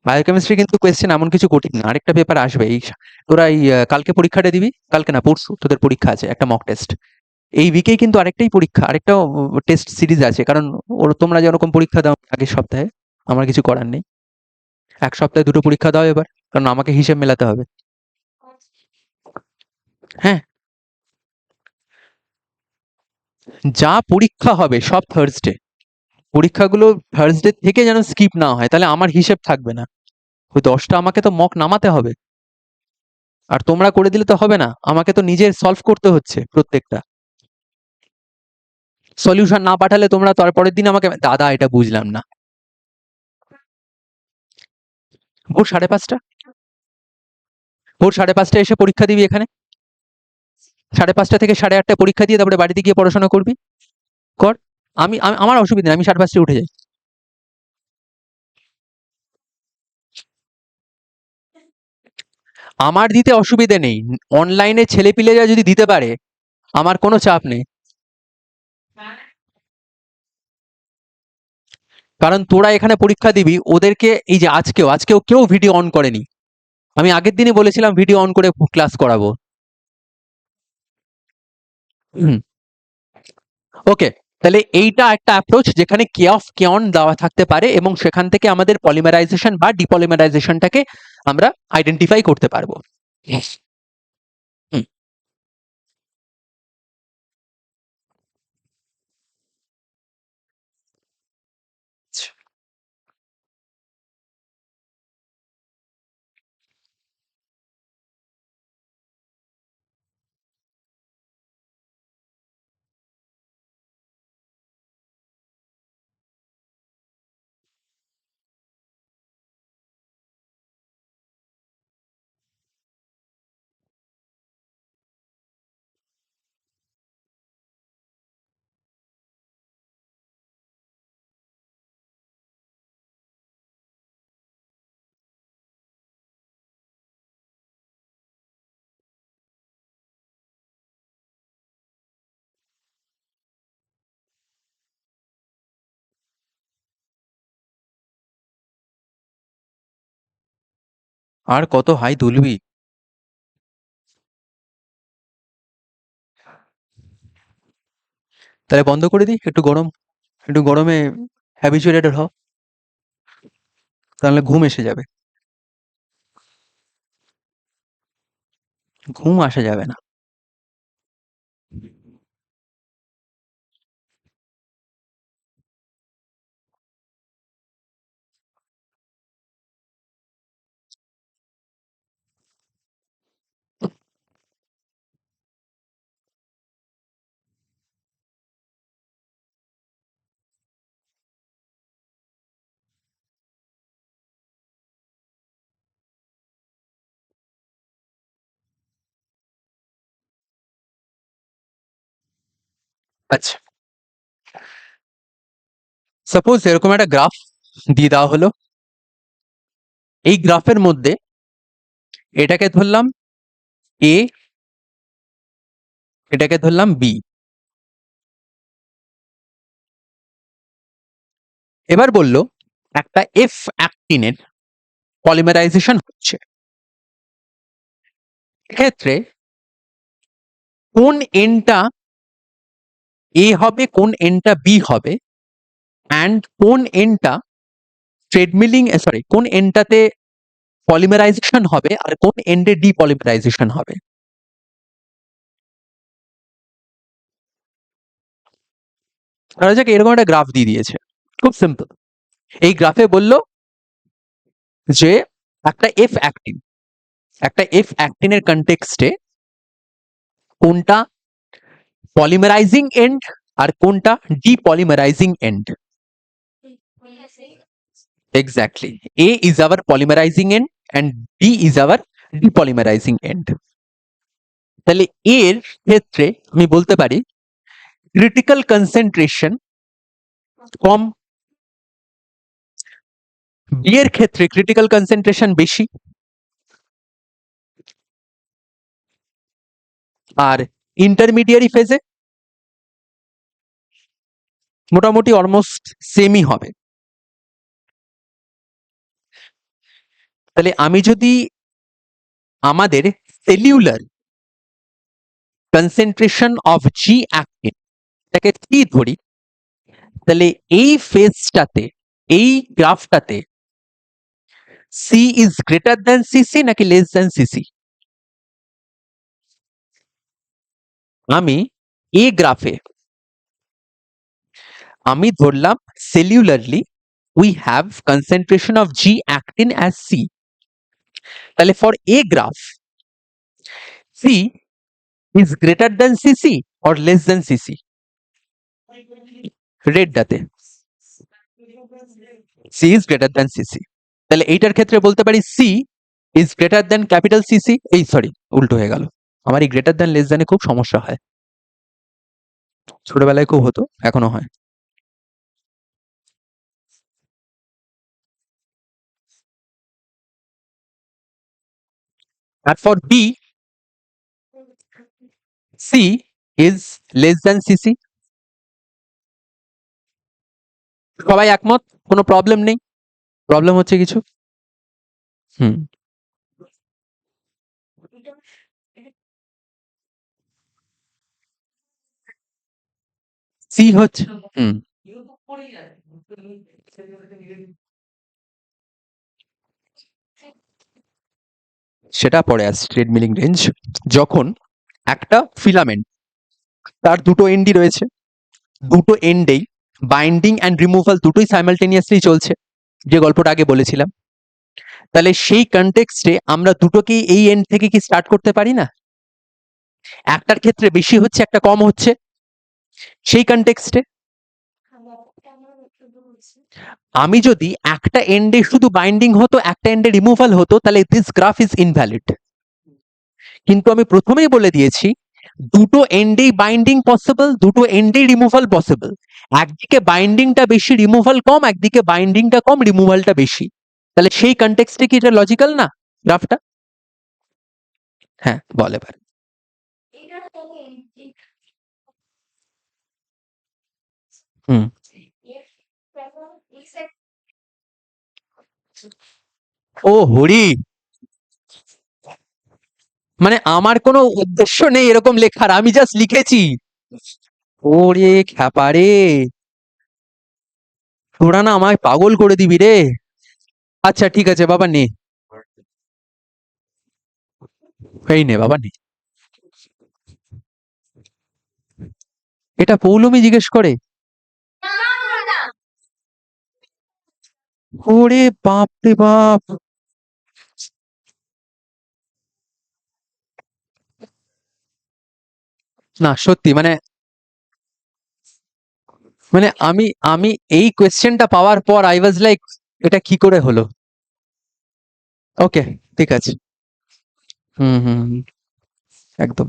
বায়োকেমিস্ট্রি কিন্তু কোয়েশ্চেন এমন কিছু কঠিন না, আরেকটা পেপার আসবে এই তোরা এই কালকে পরীক্ষাটা দিবি, কালকে না পরশু তোদের পরীক্ষা আছে একটা মক টেস্ট, এই উইকেই কিন্তু আরেকটাই পরীক্ষা, আরেকটাও টেস্ট সিরিজ আছে, কারণ ওর তোমরা যেরকম পরীক্ষা দাও আগের সপ্তাহে, আমার কিছু করার নেই, এক সপ্তাহে দুটো পরীক্ষা দাও এবার, কারণ আমাকে হিসেব মেলাতে হবে। হ্যাঁ যা পরীক্ষা হবে সব থার্সডে, পরীক্ষাগুলো থার্সডে থেকে যেন স্কিপ না হয়, তাহলে আমার হিসেব থাকবে না, ওই 10টা আমাকে তো মক নামাতে হবে, আর তোমরা করে দিলে তো হবে না, আমাকে তো নিজে সলভ করতে হচ্ছে প্রত্যেকটা, সলিউশন না পাঠালে তোমরা তারপরের দিন আমাকে দাদা এটা বুঝলাম না। ভোর 5:30, ভোর 5:30 এসে পরীক্ষা দিবি এখানে, 5:30 থেকে 8:30 পরীক্ষা দিয়ে তারপরে বাড়িতে গিয়ে পড়াশোনা করবি, কর। আমার অসুবিধা নেই, আমি 5:30 উঠে যাই। আমার দিতে অসুবিধে নেই, অনলাইনে ছেলেপিলেরা যদি দিতে পারে আমার কোনো চাপ নেই, কারণ তোরা এখানে পরীক্ষা দিবি, ওদেরকে এই যে আজকেও কেউ ভিডিও অন করেনি, আমি আগের দিনই বলেছিলাম ভিডিও অন করে ক্লাস করাবো। ওকে, তাহলে এইটা একটা অ্যাপ্রোচ যেখানে কে অফ কে অন দেওয়া থাকতে পারে এবং সেখান থেকে আমাদের পলিমারাইজেশন বা ডিপলিমারাইজেশনটাকে আমরা আইডেন্টিফাই করতে পারবো। হুম আর কত হাই তুলবি? তাহলে বন্ধ করে দিই, একটু গরমে হ্যাবিচুয়েটেড হ, তাহলে ঘুম এসে যাবে। ঘুম আসা যাবে না। আচ্ছা, সাপোজ এরকম একটা গ্রাফ দিয়ে দেওয়া হলো। এই গ্রাফের মধ্যে এটাকে ধরলাম এ, এটাকে ধরলাম বি। এবার বলল একটা এফ অ্যাক্টিনের পলিমারাইজেশন হচ্ছে। এক্ষেত্রে কোন এনটা এ হবে, কোন এনটা বি হবে, অ্যান্ড কোন এনটা ট্রেডমিলিং, সরি, কোন এনটাতে পলিমারাইজেশন হবে আর কোন এন্ডে ডিপলিমারাইজেশন হবে। ধরা যাক এরকম একটা গ্রাফ দিয়ে দিয়েছে, খুব সিম্পল। এই গ্রাফে বলল যে একটা এফ অ্যাক্টিন, একটা এফ অ্যাক্টিনের কনটেক্সটে কোনটা পলিমারাইজিং এন্ড আর কোনটা depolymerizing end. Exactly, A is our polymerizing end and B is our depolymerizing end. তাহলে এর ক্ষেত্রে আমি বলতে পারি ক্রিটিক্যাল কনসেন্ট্রেশন কম, বি এর ক্ষেত্রে ক্রিটিক্যাল কনসেন্ট্রেশন বেশি, আর ইন্টারমিডিয়ারি ফেজে মোটামুটি অলমোস্ট সেমই হবে। তাহলে আমি যদি আমাদের cellular concentration of G actin এটাকে কি ধরি, তাহলে এই ফেজটাতে, এই গ্রাফটাতে C is greater than CC নাকি লেস দ্যান সিসি? আমি এই গ্রাফে আমি ধরলাম cellularly we have concentration of G actin as C. তাহলে for A graph C is greater than CC or less than CC? রেডটাতে C is greater than CC. তাহলে এইটার ক্ষেত্রে বলতে পারি C is greater than capital CC. এই সরি, উল্টো হয়ে গেল, আমার এই গ্রেটার দ্যান লেস দ্যানে খুব সমস্যা হয়, ছোটবেলায় খুব হতো, এখনো হয়। আর for B C is less than CC. সবাই একমত, কোনো প্রবলেম নেই? প্রবলেম হচ্ছে কিছু? হুম, সি হচ্ছে, হুম, সেটা পরে আসছে ট্রেডমিলিং রেঞ্জ। যখন একটা ফিলামেন্ট, তার দুটো এন্ডই রয়েছে, দুটো এন্ডেই বাইন্ডিং অ্যান্ড রিমুভাল দুটোই সাইমালটেনিয়াসলি চলছে, যে গল্পটা আগে বলেছিলাম। তাহলে সেই কনটেক্সটে আমরা দুটোকেই এই এন্ড থেকে কি স্টার্ট করতে পারি না? একটার ক্ষেত্রে বেশি হচ্ছে, একটা কম হচ্ছে, সেই কনটেক্সটে আমি যদি একটা এন্ডে শুধু বাইন্ডিং হতো, একটা এন্ডে রিমুভাল হতো, তাহলে দিস গ্রাফ ইজ ইনভ্যালিড। কিন্তু আমি প্রথমেই বলে দিয়েছি দুটো এন্ডেই বাইন্ডিং পসিবল, দুটো এন্ডেই রিমুভাল পসিবল। একদিকে বাইন্ডিংটা বেশি, রিমুভাল কম, একদিকে বাইন্ডিংটা কম, রিমুভালটা বেশি। তাহলে সেই কনটেক্সটে কি এটা লজিক্যাল না গ্রাফটা? হ্যাঁ, বল এবার। হুম, ও হরি, মানে আমার কোনো উদ্দেশ্য নেই এরকম লেখার, আমি জাস্ট লিখেছি। ওরে খ্যাপারে, তোরা না আমায় পাগল করে দিবি রে। আচ্ছা ঠিক আছে বাবা, নে, এই নে বাবা নে। এটা পৌলমি জিজ্ঞেস করে? ওরে বাপ রে বাপ। না সত্যি মানে, মানে আমি আমি এই কোয়েশ্চেনটা পাওয়ার পর আই ওয়াজ লাইক, এটা কি করে হলো? ওকে, ঠিক আছে। হুম হুম হুম, একদম।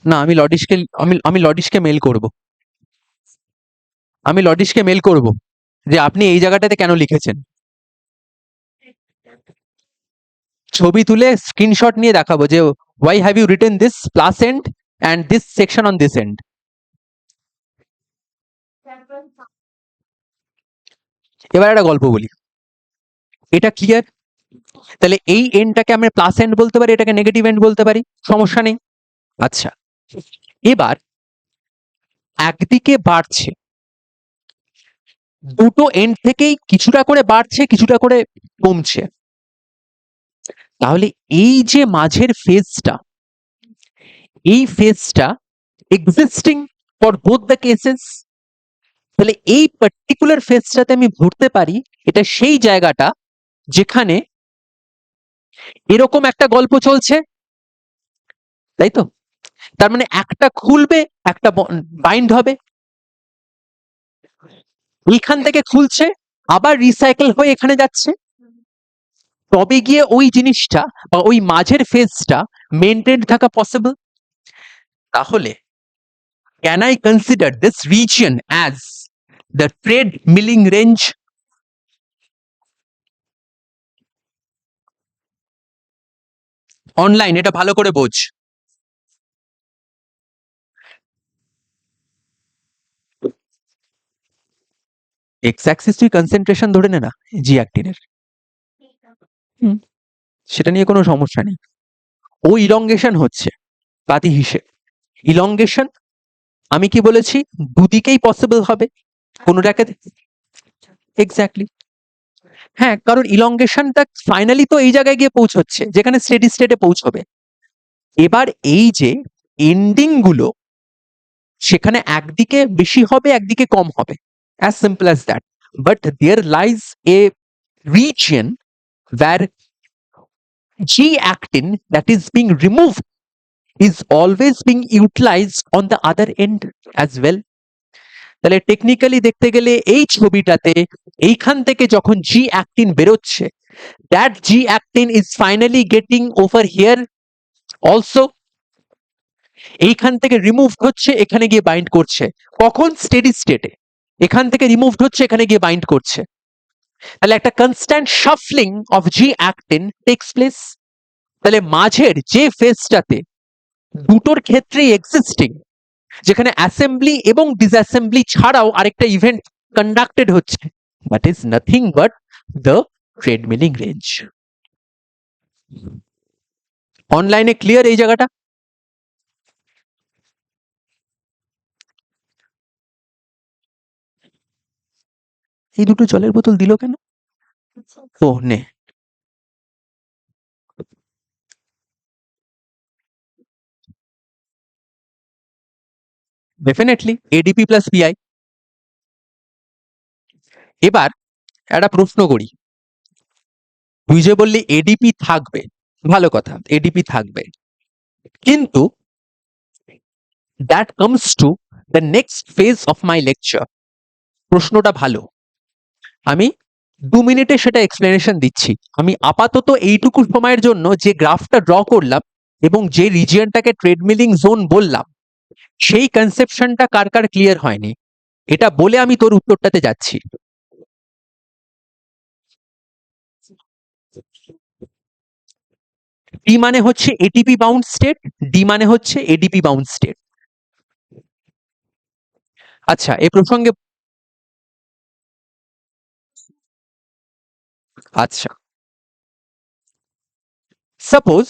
না, আমি লডিসকে, আমি লডিসকে মেল করব। আমি লডিসকে মেল করব যে আপনি এই জায়গাটাতে কেন লিখেছেন। ছবি তুলে স্ক্রিনশট নিয়ে দেখাবো যে why have you written this plus end and this section on this end. এবার একটা গল্প বলি, এটা ক্লিয়ার? তাহলে এই এন্ডটাকে আমরা প্লাস এন্ড বলতে পারি, এটাকে নেগেটিভ এন্ড বলতে পারি, সমস্যা নেই। আচ্ছা, এবার একদিকে বাড়ছে, দুটো এন্ড থেকেই কিছুটা করে বাড়ছে কিছুটা করে কমছে, তাহলে এই যে মাঝের ফেজটা, এই ফেজটা existing for both the cases. তাহলে এই পার্টিকুলার ফেজটাতে আমি ধরতে পারি এটা সেই জায়গাটা যেখানে এরকম একটা গল্প চলছে, তাই তো? তার মানে একটা খুলবে, একটা বাইন্ড হবে, ওইখান থেকে খুলছে, আবার রিসাইকেল হয়ে এখানে যাচ্ছে, তবে গিয়ে ওই জিনিসটা বা ওই মাঝের ফেজটা মেনটেন থাকা পসিবল। তাহলে can I consider this region as the trade milling range? Online, এটা ভালো করে বোঝ। এক্স অ্যাক্সিস তুই কনসেন্ট্রেশন ধরে নে না, জি অ্যাক্টিনের। হুম, সেটা নিয়ে কোনো সমস্যা নেই। ও ইলংগেশন হচ্ছে বাতি হিসেব, ইলংগেশন আমি কি বলেছি, দুদিকেই পসিবল হবে, কোনোটাকে। এক্স্যাক্টলি, হ্যাঁ, কারণ ইলংগেশনটা ফাইনালি তো এই জায়গায় গিয়ে পৌঁছচ্ছে যেখানে স্টেডি স্টেটে পৌঁছবে। এবার এই যে এন্ডিং গুলো, সেখানে একদিকে বেশি হবে একদিকে কম হবে, as simple as that. But there lies a region where G actin that is being removed is always being utilized on the other end as well. তাহলে টেকনিক্যালি দেখতে গেলে এই ছবিটাতে এইখান থেকে যখন জি অ্যাক্টিন বেরোচ্ছে, that G actin is finally getting over here also, এইখান থেকে রিমুভ হচ্ছে এখানে গিয়ে বাইন্ড করছে। কখন? স্টেডি স্টেটে এখান থেকে রিমুভ হচ্ছে এখানে গিয়ে বাইন্ড করছে। তাহলে একটা constant shuffling of G actin takes place. তাহলে মাঝের যে ফেজটাতে দুটোর ক্ষেত্রেই এক্সিস্টিং, যেখানে অ্যাসেম্বলি এবং ডিসঅ্যাসেম্বলি ছাড়াও আরেকটা ইভেন্ট কন্ডাক্টেড হচ্ছে, that is nothing but the treadmilling range. অনলাইনে ক্লিয়ার এই জায়গাটা? এই দুটো জলের বোতল দিল কেন? ও নে। Definitely ADP plus PI. এবার একটা প্রশ্ন করি, তুই যে বললি এডিপি থাকবে, ভালো কথা, এডিপি থাকবে, কিন্তু that comes to the next phase of my lecture. প্রশ্নটা ভালো, আমি 2 মিনিটে সেটা এক্সপ্লেনেশন দিচ্ছি। আমি আপাতত এইটুকু সময়ের জন্য যে গ্রাফটা ড্র করলাম এবং যে রিজিয়নটাকে ট্রেডমিলিং জোন বললাম, সেই কনসেপশনটা কার কার ক্লিয়ার হয়নি, এটা বলে আমি তোর উত্তরটাতে যাচ্ছি। টি মানে হচ্ছে এটিপি বাউন্ড স্টেট, ডি মানে হচ্ছে এডিপি বাউন্ড স্টেট। আচ্ছা, এই প্রসঙ্গে, আচ্ছা suppose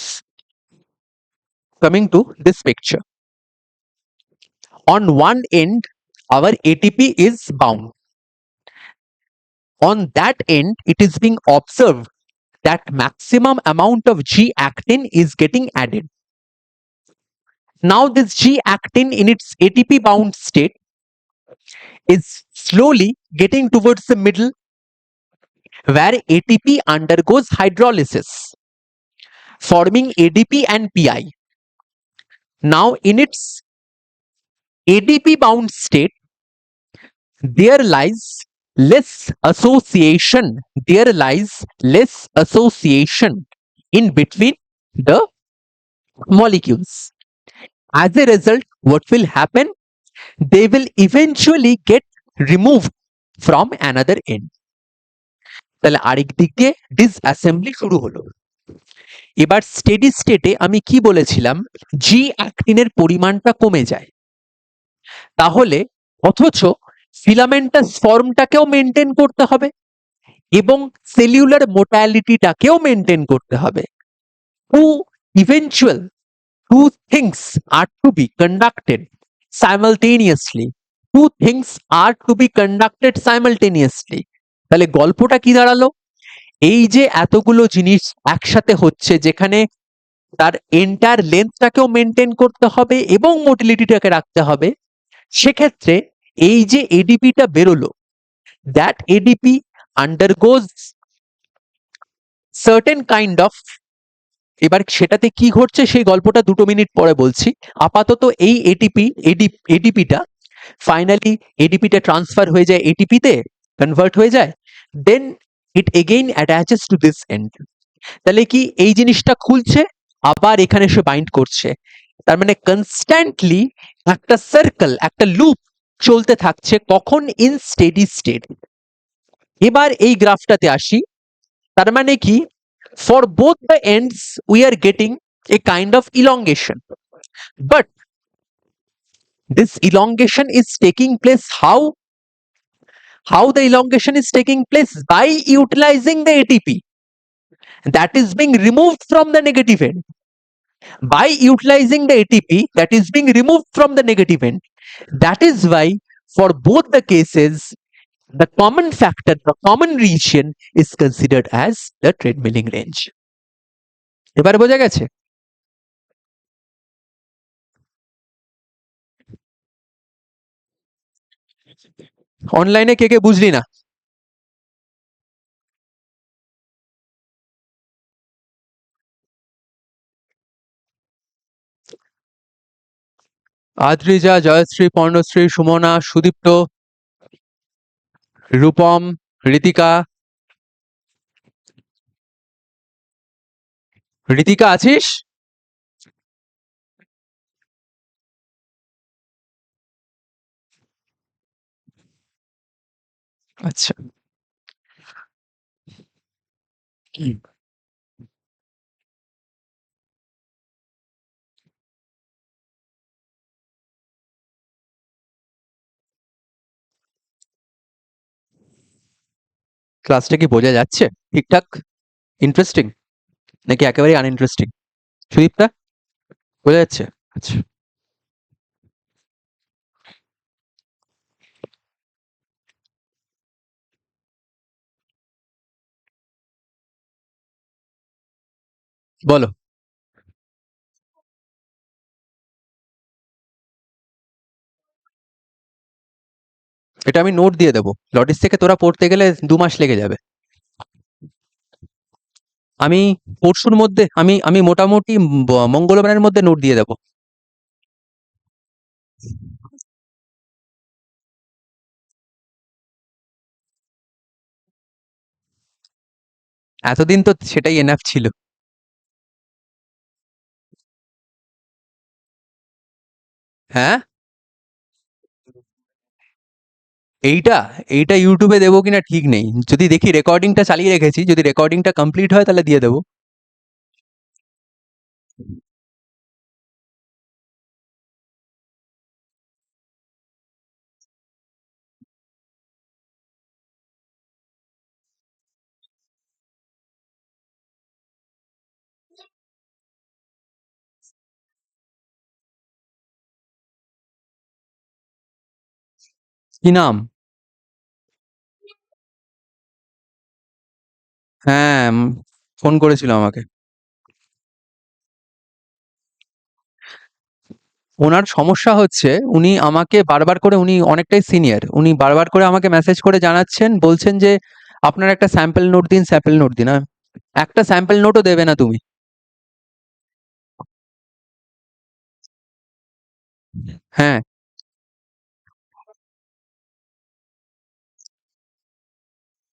Coming to this picture, on one end our ATP is bound. On that end it is being observed that maximum amount of G-actin is getting added. Now this G-actin in its ATP bound state is slowly getting towards the middle where ATP undergoes hydrolysis, forming ADP and PI. Now in its ADP bound state, there lies less association, there lies less association in between the molecules. As a result, what will happen? They will eventually get removed from another end. তাহলে আরেক দিক দিয়ে ডিসঅ্যাসেম্বলি শুরু হলো। এবার স্টেডি স্টেটে আমি কি বলেছিলাম, জি অ্যাক্টিনের পরিমাণটা কমে যায়, তাহলে অথচ ফিলামেন্টাস ফর্মটাকেও মেনটেন করতে হবে এবং সেলুলার মোটালিটিটাকেও মেনটেন করতে হবে। Two eventual two things are to be conducted simultaneously, two things are to be conducted simultaneously. তাহলে গল্পটা কি দাঁড়ালো? এই যে এতগুলো জিনিস একসাথে হচ্ছে, যেখানে তার এন্টার লেন্থটাকেও মেনটেন করতে হবে এবং মোটিলিটিটাকে রাখতে হবে, সেক্ষেত্রে এই যে এডিপিটা বেরোলো, that ADP আন্ডারগোজ certain kind of, এবার সেটাতে কি ঘটছে সেই গল্পটা 2 মিনিট পরে বলছি। আপাতত এই এডিপিটা ফাইনালি এডিপিটা ট্রান্সফার হয়ে যায় এটিপিতে, কনভার্ট হয়ে যায়, then it again attaches to this end. তাহলে কি এই জিনিসটা খুলছে, আবার এখানে এসে বাইন্ড করছে, তার মানে কনস্ট্যান্টলি একটা সার্কেল, একটা লুপ চলতে থাকছে। কখন? In steady state. এবার এই গ্রাফটাতে আসি, তার মানে কি, for both the ends we are getting a kind of elongation, but this elongation is taking place how the elongation is taking place? By utilizing the ATP that is being removed from the negative end, by utilizing the ATP that is being removed from the negative end. That is why for both the cases the common factor, the common region is considered as the treadmilling range. এবার বোঝা গেছে? অনলাইনে কে কে বুঝলি না? আদ্রিজা, জয়শ্রী, পর্ণশ্রী, সুমনা, সুদীপ্ত, রূপম, ঋতিকা। ঋতিকা আছিস? আচ্ছা, ক্লাসটা কি বোঝা যাচ্ছে ঠিকঠাক? ইন্টারেস্টিং নাকি একেবারে আনইন্টারেস্টিং? সুদীপ্তা, বোঝা যাচ্ছে? আচ্ছা, বলো। এটা আমি নোট দিয়ে দেবো, লটিস থেকে তোরা পড়তে গেলে 2 মাস লেগে যাবে। আমি পরশুর মধ্যে, আমি মোটামুটি মঙ্গলবারের মধ্যে নোট দিয়ে দেবো। এতদিন তো সেটাই এনাফ ছিল। হ্যাঁ, এইটা এইটা ইউটিউবে দেবো কিনা ঠিক নেই, যদি দেখি রেকর্ডিংটা চালিয়ে রেখেছি, যদি রেকর্ডিংটা কমপ্লিট হয় তাহলে দিয়ে দেবো। কি নাম? হ্যাঁ, ফোন করেছিল আমাকে। ওনার সমস্যা হচ্ছে, উনি আমাকে বারবার করে, উনি অনেকটাই সিনিয়র, উনি বারবার করে আমাকে মেসেজ করে জানাচ্ছেন, বলছেন যে আপনার একটা স্যাম্পল নোট দিন, স্যাম্পল নোট দিন। একটা স্যাম্পল নোটও দেবে না তুমি। হ্যাঁ।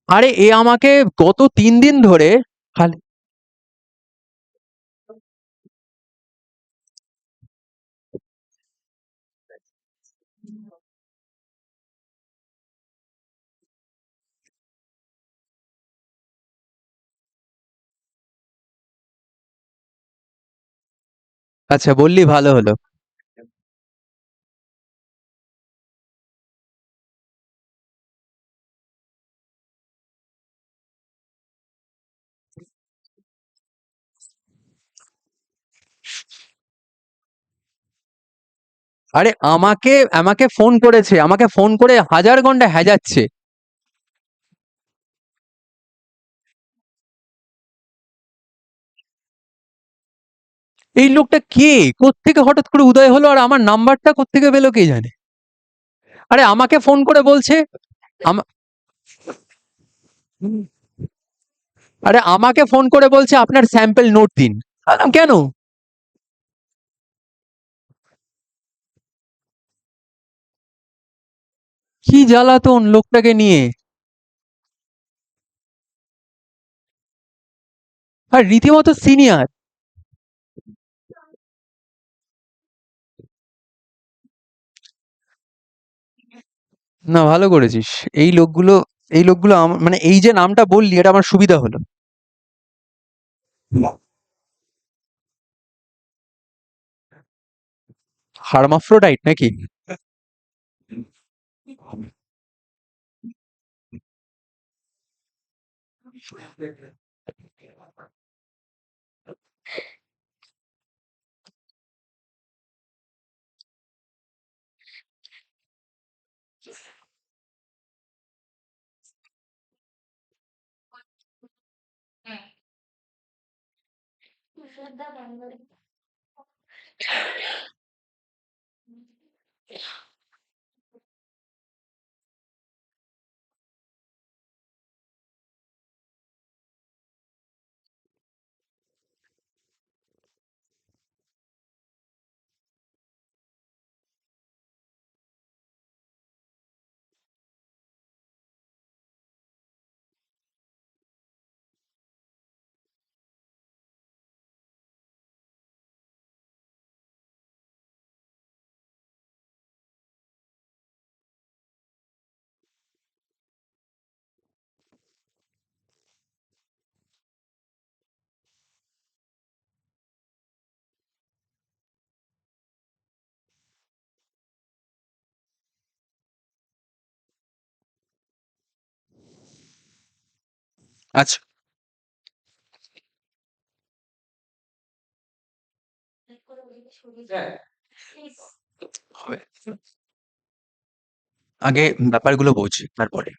আরে এ আমাকে গত 3 দিন ধরে খালি। আচ্ছা, বললি ভালো হলো। আরে আমাকে আমাকে ফোন করেছে, আমাকে ফোন করে হাজার ঘন্টা হ্যাজাচ্ছে। এই লোকটা কে? কোত্থেকে হঠাৎ করে উদয় হলো, আর আমার নাম্বারটা কোত্থেকে পেলো কে জানে। আরে আমাকে ফোন করে বলছে, আমা- আরে আমাকে ফোন করে বলছে আপনার স্যাম্পল নোট দিন। বললাম, কেন? কি জ্বালাতন লোকটাকে নিয়ে। আর রীতিমতো সিনিয়র। না, ভালো করেছিস। এই লোকগুলো, এই লোকগুলো মানে এই যে নামটা বললি, এটা আমার সুবিধা হলো। হার্মাফ্রোডাইট নাকি? আচ্ছা, হবে। আগে ব্যাপারগুলো বোঝ, তারপরে।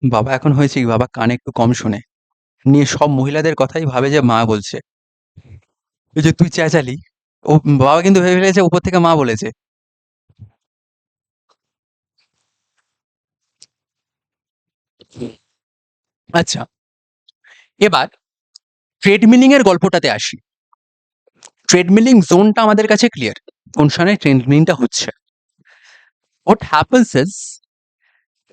বাবা এখন হয়েছে কি, বাবা কানে একটু কম শোনে, নিয়ে সব মহিলাদের কথাই ভাবে যে মা বলছে। ওই যে তুই চেঁচালি, ও বাবা কিন্তু ভেবে ফেলেছে উপর থেকে মা বলেছে। আচ্ছা, এবার ট্রেডমিলিং এর গল্পটাতে আসি। ট্রেডমিলিং জোনটা আমাদের কাছে ক্লিয়ার, কোন সময় ট্রেডমিলিংটা হচ্ছে। হোয়াট হ্যাপেন্স ইজ,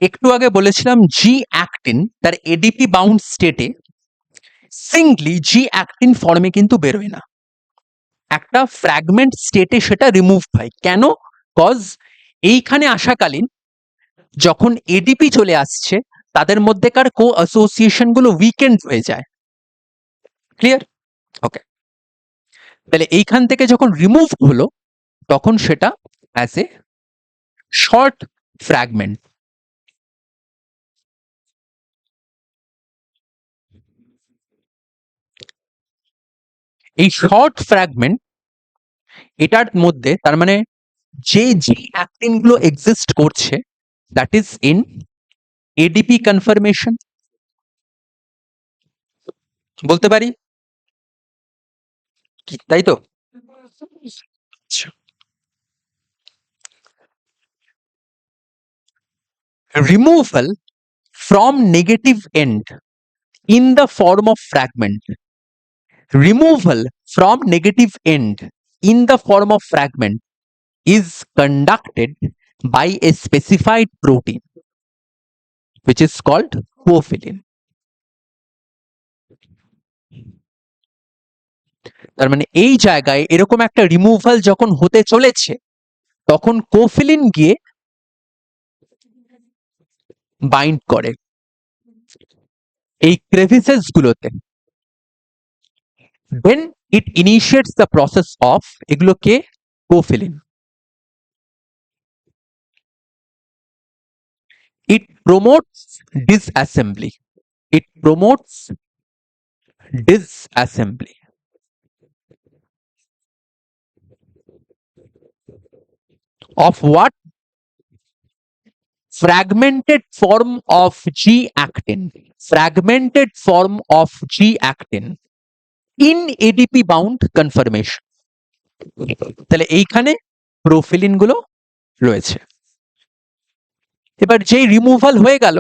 একটু আগে বলেছিলাম জি অ্যাক্টিন তার এডিপি বাউন্ড স্টেটে সিঙ্গলি জি অ্যাক্টিন ফর্মে কিন্তু বেরোয় না, একটা ফ্র্যাগমেন্ট স্টেটে সেটা রিমুভ হয়। কেন? কজ এইখানে আসাকালীন যখন এডিপি চলে আসছে, তাদের মধ্যেকার কো অ্যাসোসিয়েশন গুলো উইকেন্ড হয়ে যায়। ক্লিয়ার? ওকে, তাহলে এইখান থেকে যখন রিমুভ হলো তখন সেটা অ্যাজ এ শর্ট ফ্র্যাগমেন্ট। এই শর্ট ফ্র্যাগমেন্ট এটার মধ্যে তার মানে যে অ্যাক্টিন গুলো এক্সিস্ট করছে that is in ADP confirmation বলতে পারি কি, তাই তো? আচ্ছা, removal from negative end in the form of fragment. Removal from negative end in the form of fragment is conducted by a specified protein which is called cophilin. তার মানে এই জায়গায় এরকম একটা রিমুভাল যখন হতে চলেছে তখন কোফিলিন গিয়ে বাইন্ড করে এই ক্রেভিসেস গুলোতে, দেন ইট ইনিশিয়েটস দ্য প্রসেস অফ এগুলোকে কোফিলিন। It promotes disassembly. It promotes disassembly of what? Fragmented form of G-actin. Fragmented form of G-actin in ADP bound conformation. তাহলে এইখানে প্রোফিলিন গুলো রয়েছে। এবার যেই রিমুভাল হয়ে গেল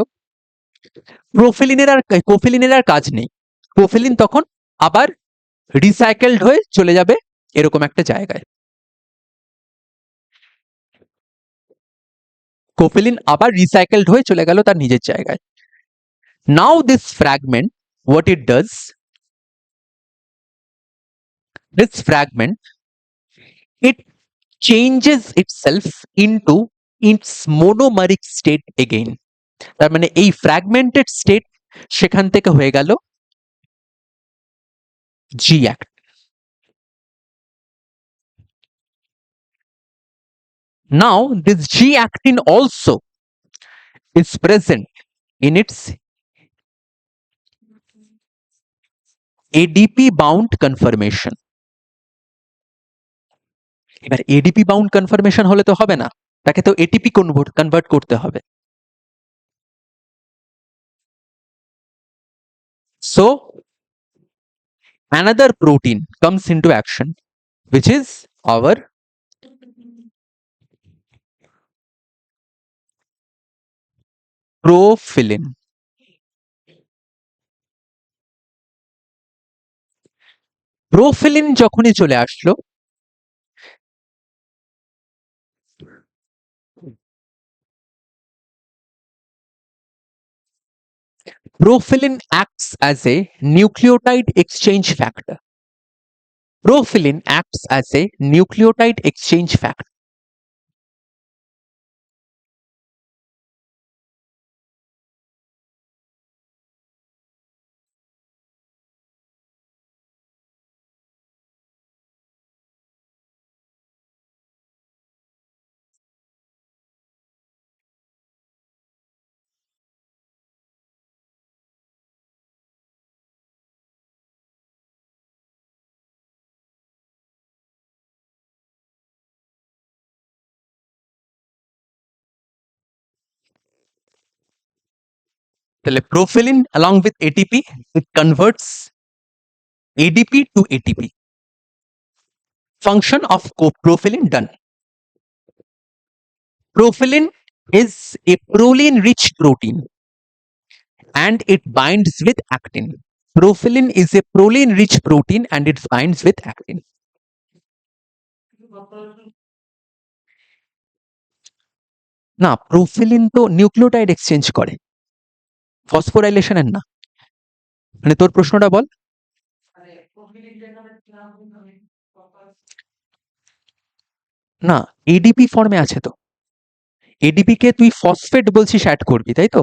কোফিলিনের আর কাজ নেই। কোফিলিন তখন আবার রিসাইকেলড হয়ে চলে যাবে এরকম একটা জায়গায়। কোফিলিন আবার রিসাইকেলড হয়ে চলে গেল তার নিজের জায়গায়। Now this fragment, what it does, this fragment, it changes itself into its monomeric state again. তার মানে এই fragmented state সেখান থেকে হয়ে গেল G-actin. Now this G-actin also is present in its ADP bound conformation. এবার এডিপি বাউন্ড কনফার্মেশন হলে তো হবে না, তাকে তো এটিপি কনভার্ট করতে হবে। So another protein comes into action which is our প্রোফিলিন। প্রোফিলিন যখনই চলে আসলো Profilin acts as a nucleotide exchange factor. Profilin acts as a nucleotide exchange factor. তাহলে Profilin along with ATP, it converts ADP to ATP. Function of Profilin done. Profilin is a proline-rich protein and it binds with actin. Profilin is a proline-rich protein and it binds with actin. না, প্রোফিলিন তো নিউক্লিওটাইড এক্সচেঞ্জ করে, ফসফোরাইলেশনের না। মানে তোর প্রশ্নটা বল। না, এডিপি ফর্মে আছে তো। এডিপি কে তুই ফসফেট বলছিস অ্যাড করবি, তাই তো?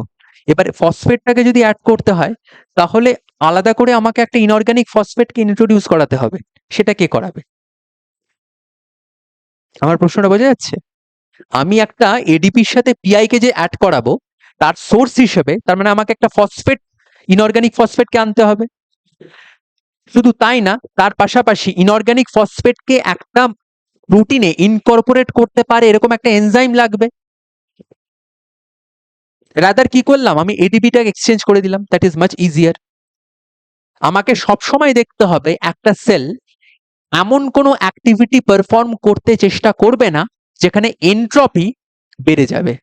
এবারে ফসফেটটাকে যদি অ্যাড করতে হয় তাহলে আলাদা করে আমাকে একটা ইনঅর্গানিক ফসফেটকে ইন্ট্রোডিউস করাতে হবে। সেটা কে করাবে? আমার প্রশ্নটা বোঝা যাচ্ছে? আমি একটা এডিপির সাথে পিআই কে যে অ্যাড করাবো তার সোর্স হিসেবে, তার মানে আমাকে একটা ফসফেট, ইনঅর্গানিক ফসফেটকে আনতে হবে। শুধু তাই না, তার পাশাপাশি ইনঅর্গানিক ফসফেটকে একটা প্রোটিনে ইনকর্পোরেট করতে পারে এরকম একটা এনজাইম লাগবে। রাদার কি করলাম, আমি এডিপিটাকে এক্সচেঞ্জ করে দিলাম। That is much easier. আমাকে সবসময় দেখতে হবে একটা সেল এমন কোনো অ্যাক্টিভিটি পারফর্ম করতে চেষ্টা করবে না যেখানে এন্ট্রপি বেড়ে যাবে।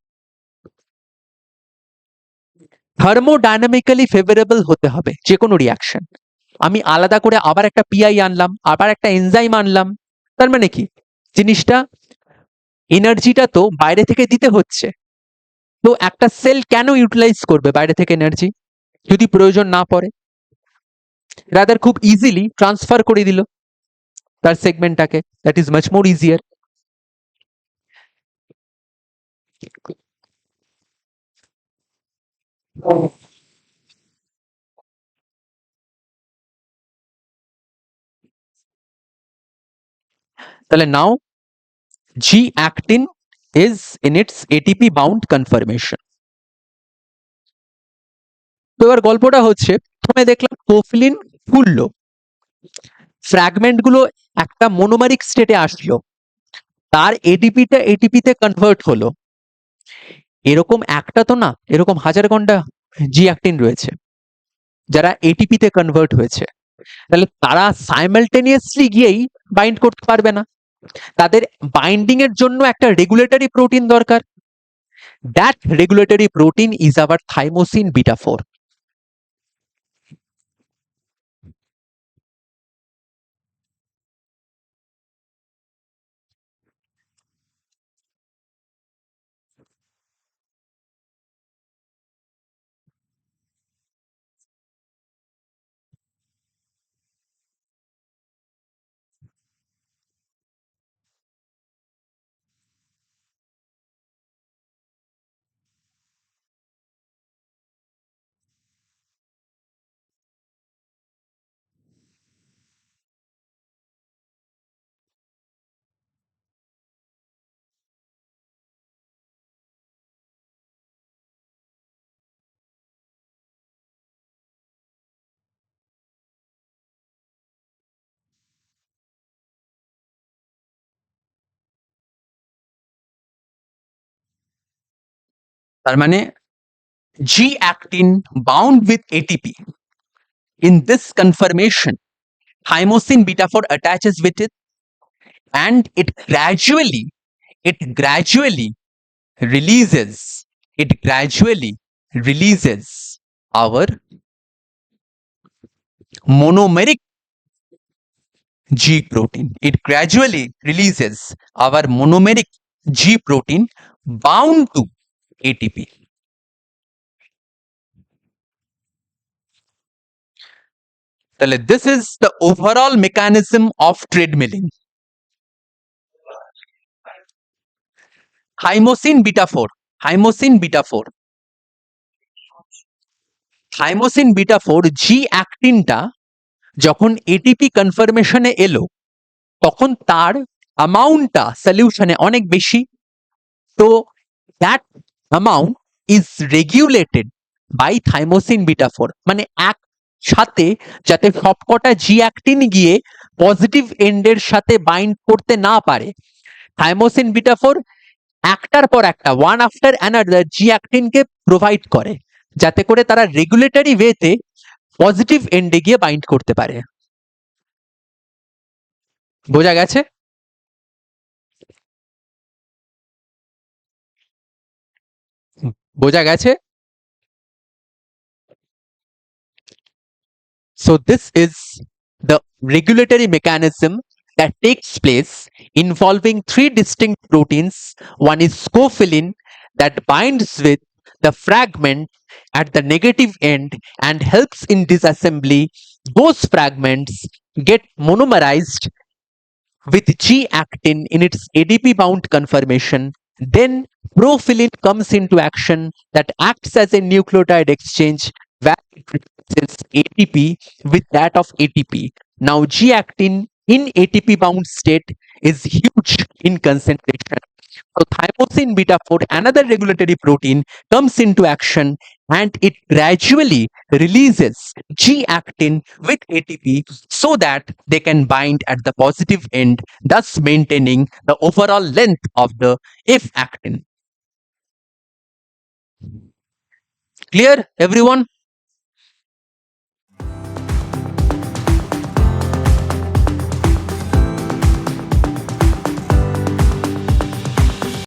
থার্মোডাইনামিক্যালি ফেভারেবল হতে হবে যে কোনো রিয়াকশন। আমি আলাদা করে আবার একটা পিআই আনলাম, আবার একটা এনজাইম আনলাম, তার মানে কি জিনিসটা, এনার্জিটা তো বাইরে থেকে দিতে হচ্ছে। তো একটা সেল কেন ইউটিলাইজ করবে বাইরে থেকে এনার্জি যদি প্রয়োজন না পড়ে? রাদার খুব ইজিলি ট্রান্সফার করে দিল তার সেগমেন্টটাকে। That is much more easier. তাহলে now G actin is in its ATP bound conformation. তো এবার গল্পটা হচ্ছে, প্রথমে দেখলাম কোফিলিন খুললো, ফ্র্যাগমেন্ট গুলো একটা মোনোমারিক স্টেটে আসলো, তার এটিপিটা এটিপিতে কনভার্ট হলো। এরকম একটা তো না, এরকম হাজার ঘন্টা জি অ্যাক্টিন রয়েছে যারা এটিপিতে কনভার্ট হয়েছে। তাহলে তারা সাইমালটেনিয়াসলি গিয়েই বাইন্ড করতে পারবে না, তাদের বাইন্ডিং এর জন্য একটা রেগুলেটরি প্রোটিন দরকার। দ্যাট রেগুলেটরি প্রোটিন ইজ আবার থাইমোসিন বিটা 4। তার মানে G actin bound with ATP. In this conformation, thymosin beta 4 attaches with it, and it gradually releases our monomeric G protein. It gradually releases our monomeric G protein bound to ATP. তাহলে this is the overall mechanism of treadmilling. Thymosin beta 4, thymosin beta 4, thymosin beta 4 জি অ্যাক্টিনটা যখন এটিপি কনফার্মেশনে এলো তখন তার অ্যামাউন্টটা সলিউশনে অনেক বেশি। তো that amount is regulated by thymosin beta 4। মানে একসাথে যাতে সবকটা জি অ্যাক্টিন গিয়ে পজিটিভ এন্ডের সাথে বাইন্ড করতে না পারে, থাইমোসিন বিটা 4 একটার পর একটা, ওয়ান আফটার অ্যানাদার জি অ্যাক্টিনকে প্রোভাইড করে যাতে করে তারা রেগুলেটরি ওয়েতে পজিটিভ এন্ডে গিয়ে বাইন্ড করতে পারে। বোঝা গেছে? বোঝা গেছে? So this is the regulatory mechanism that takes place involving three distinct proteins. One is scofilin that binds with the fragment at the negative end and helps in disassembly. Those fragments get monomerized with G-actin in its ADP bound conformation. Then profilin comes into action that acts as a nucleotide exchange where it balances ATP with that of ATP. Now, G-actin in ATP bound state is huge in concentration. So, thymosin beta 4, another regulatory protein, comes into action and it gradually releases G-actin with ATP so that they can bind at the positive end, thus maintaining the overall length of the F actin. Clear, everyone?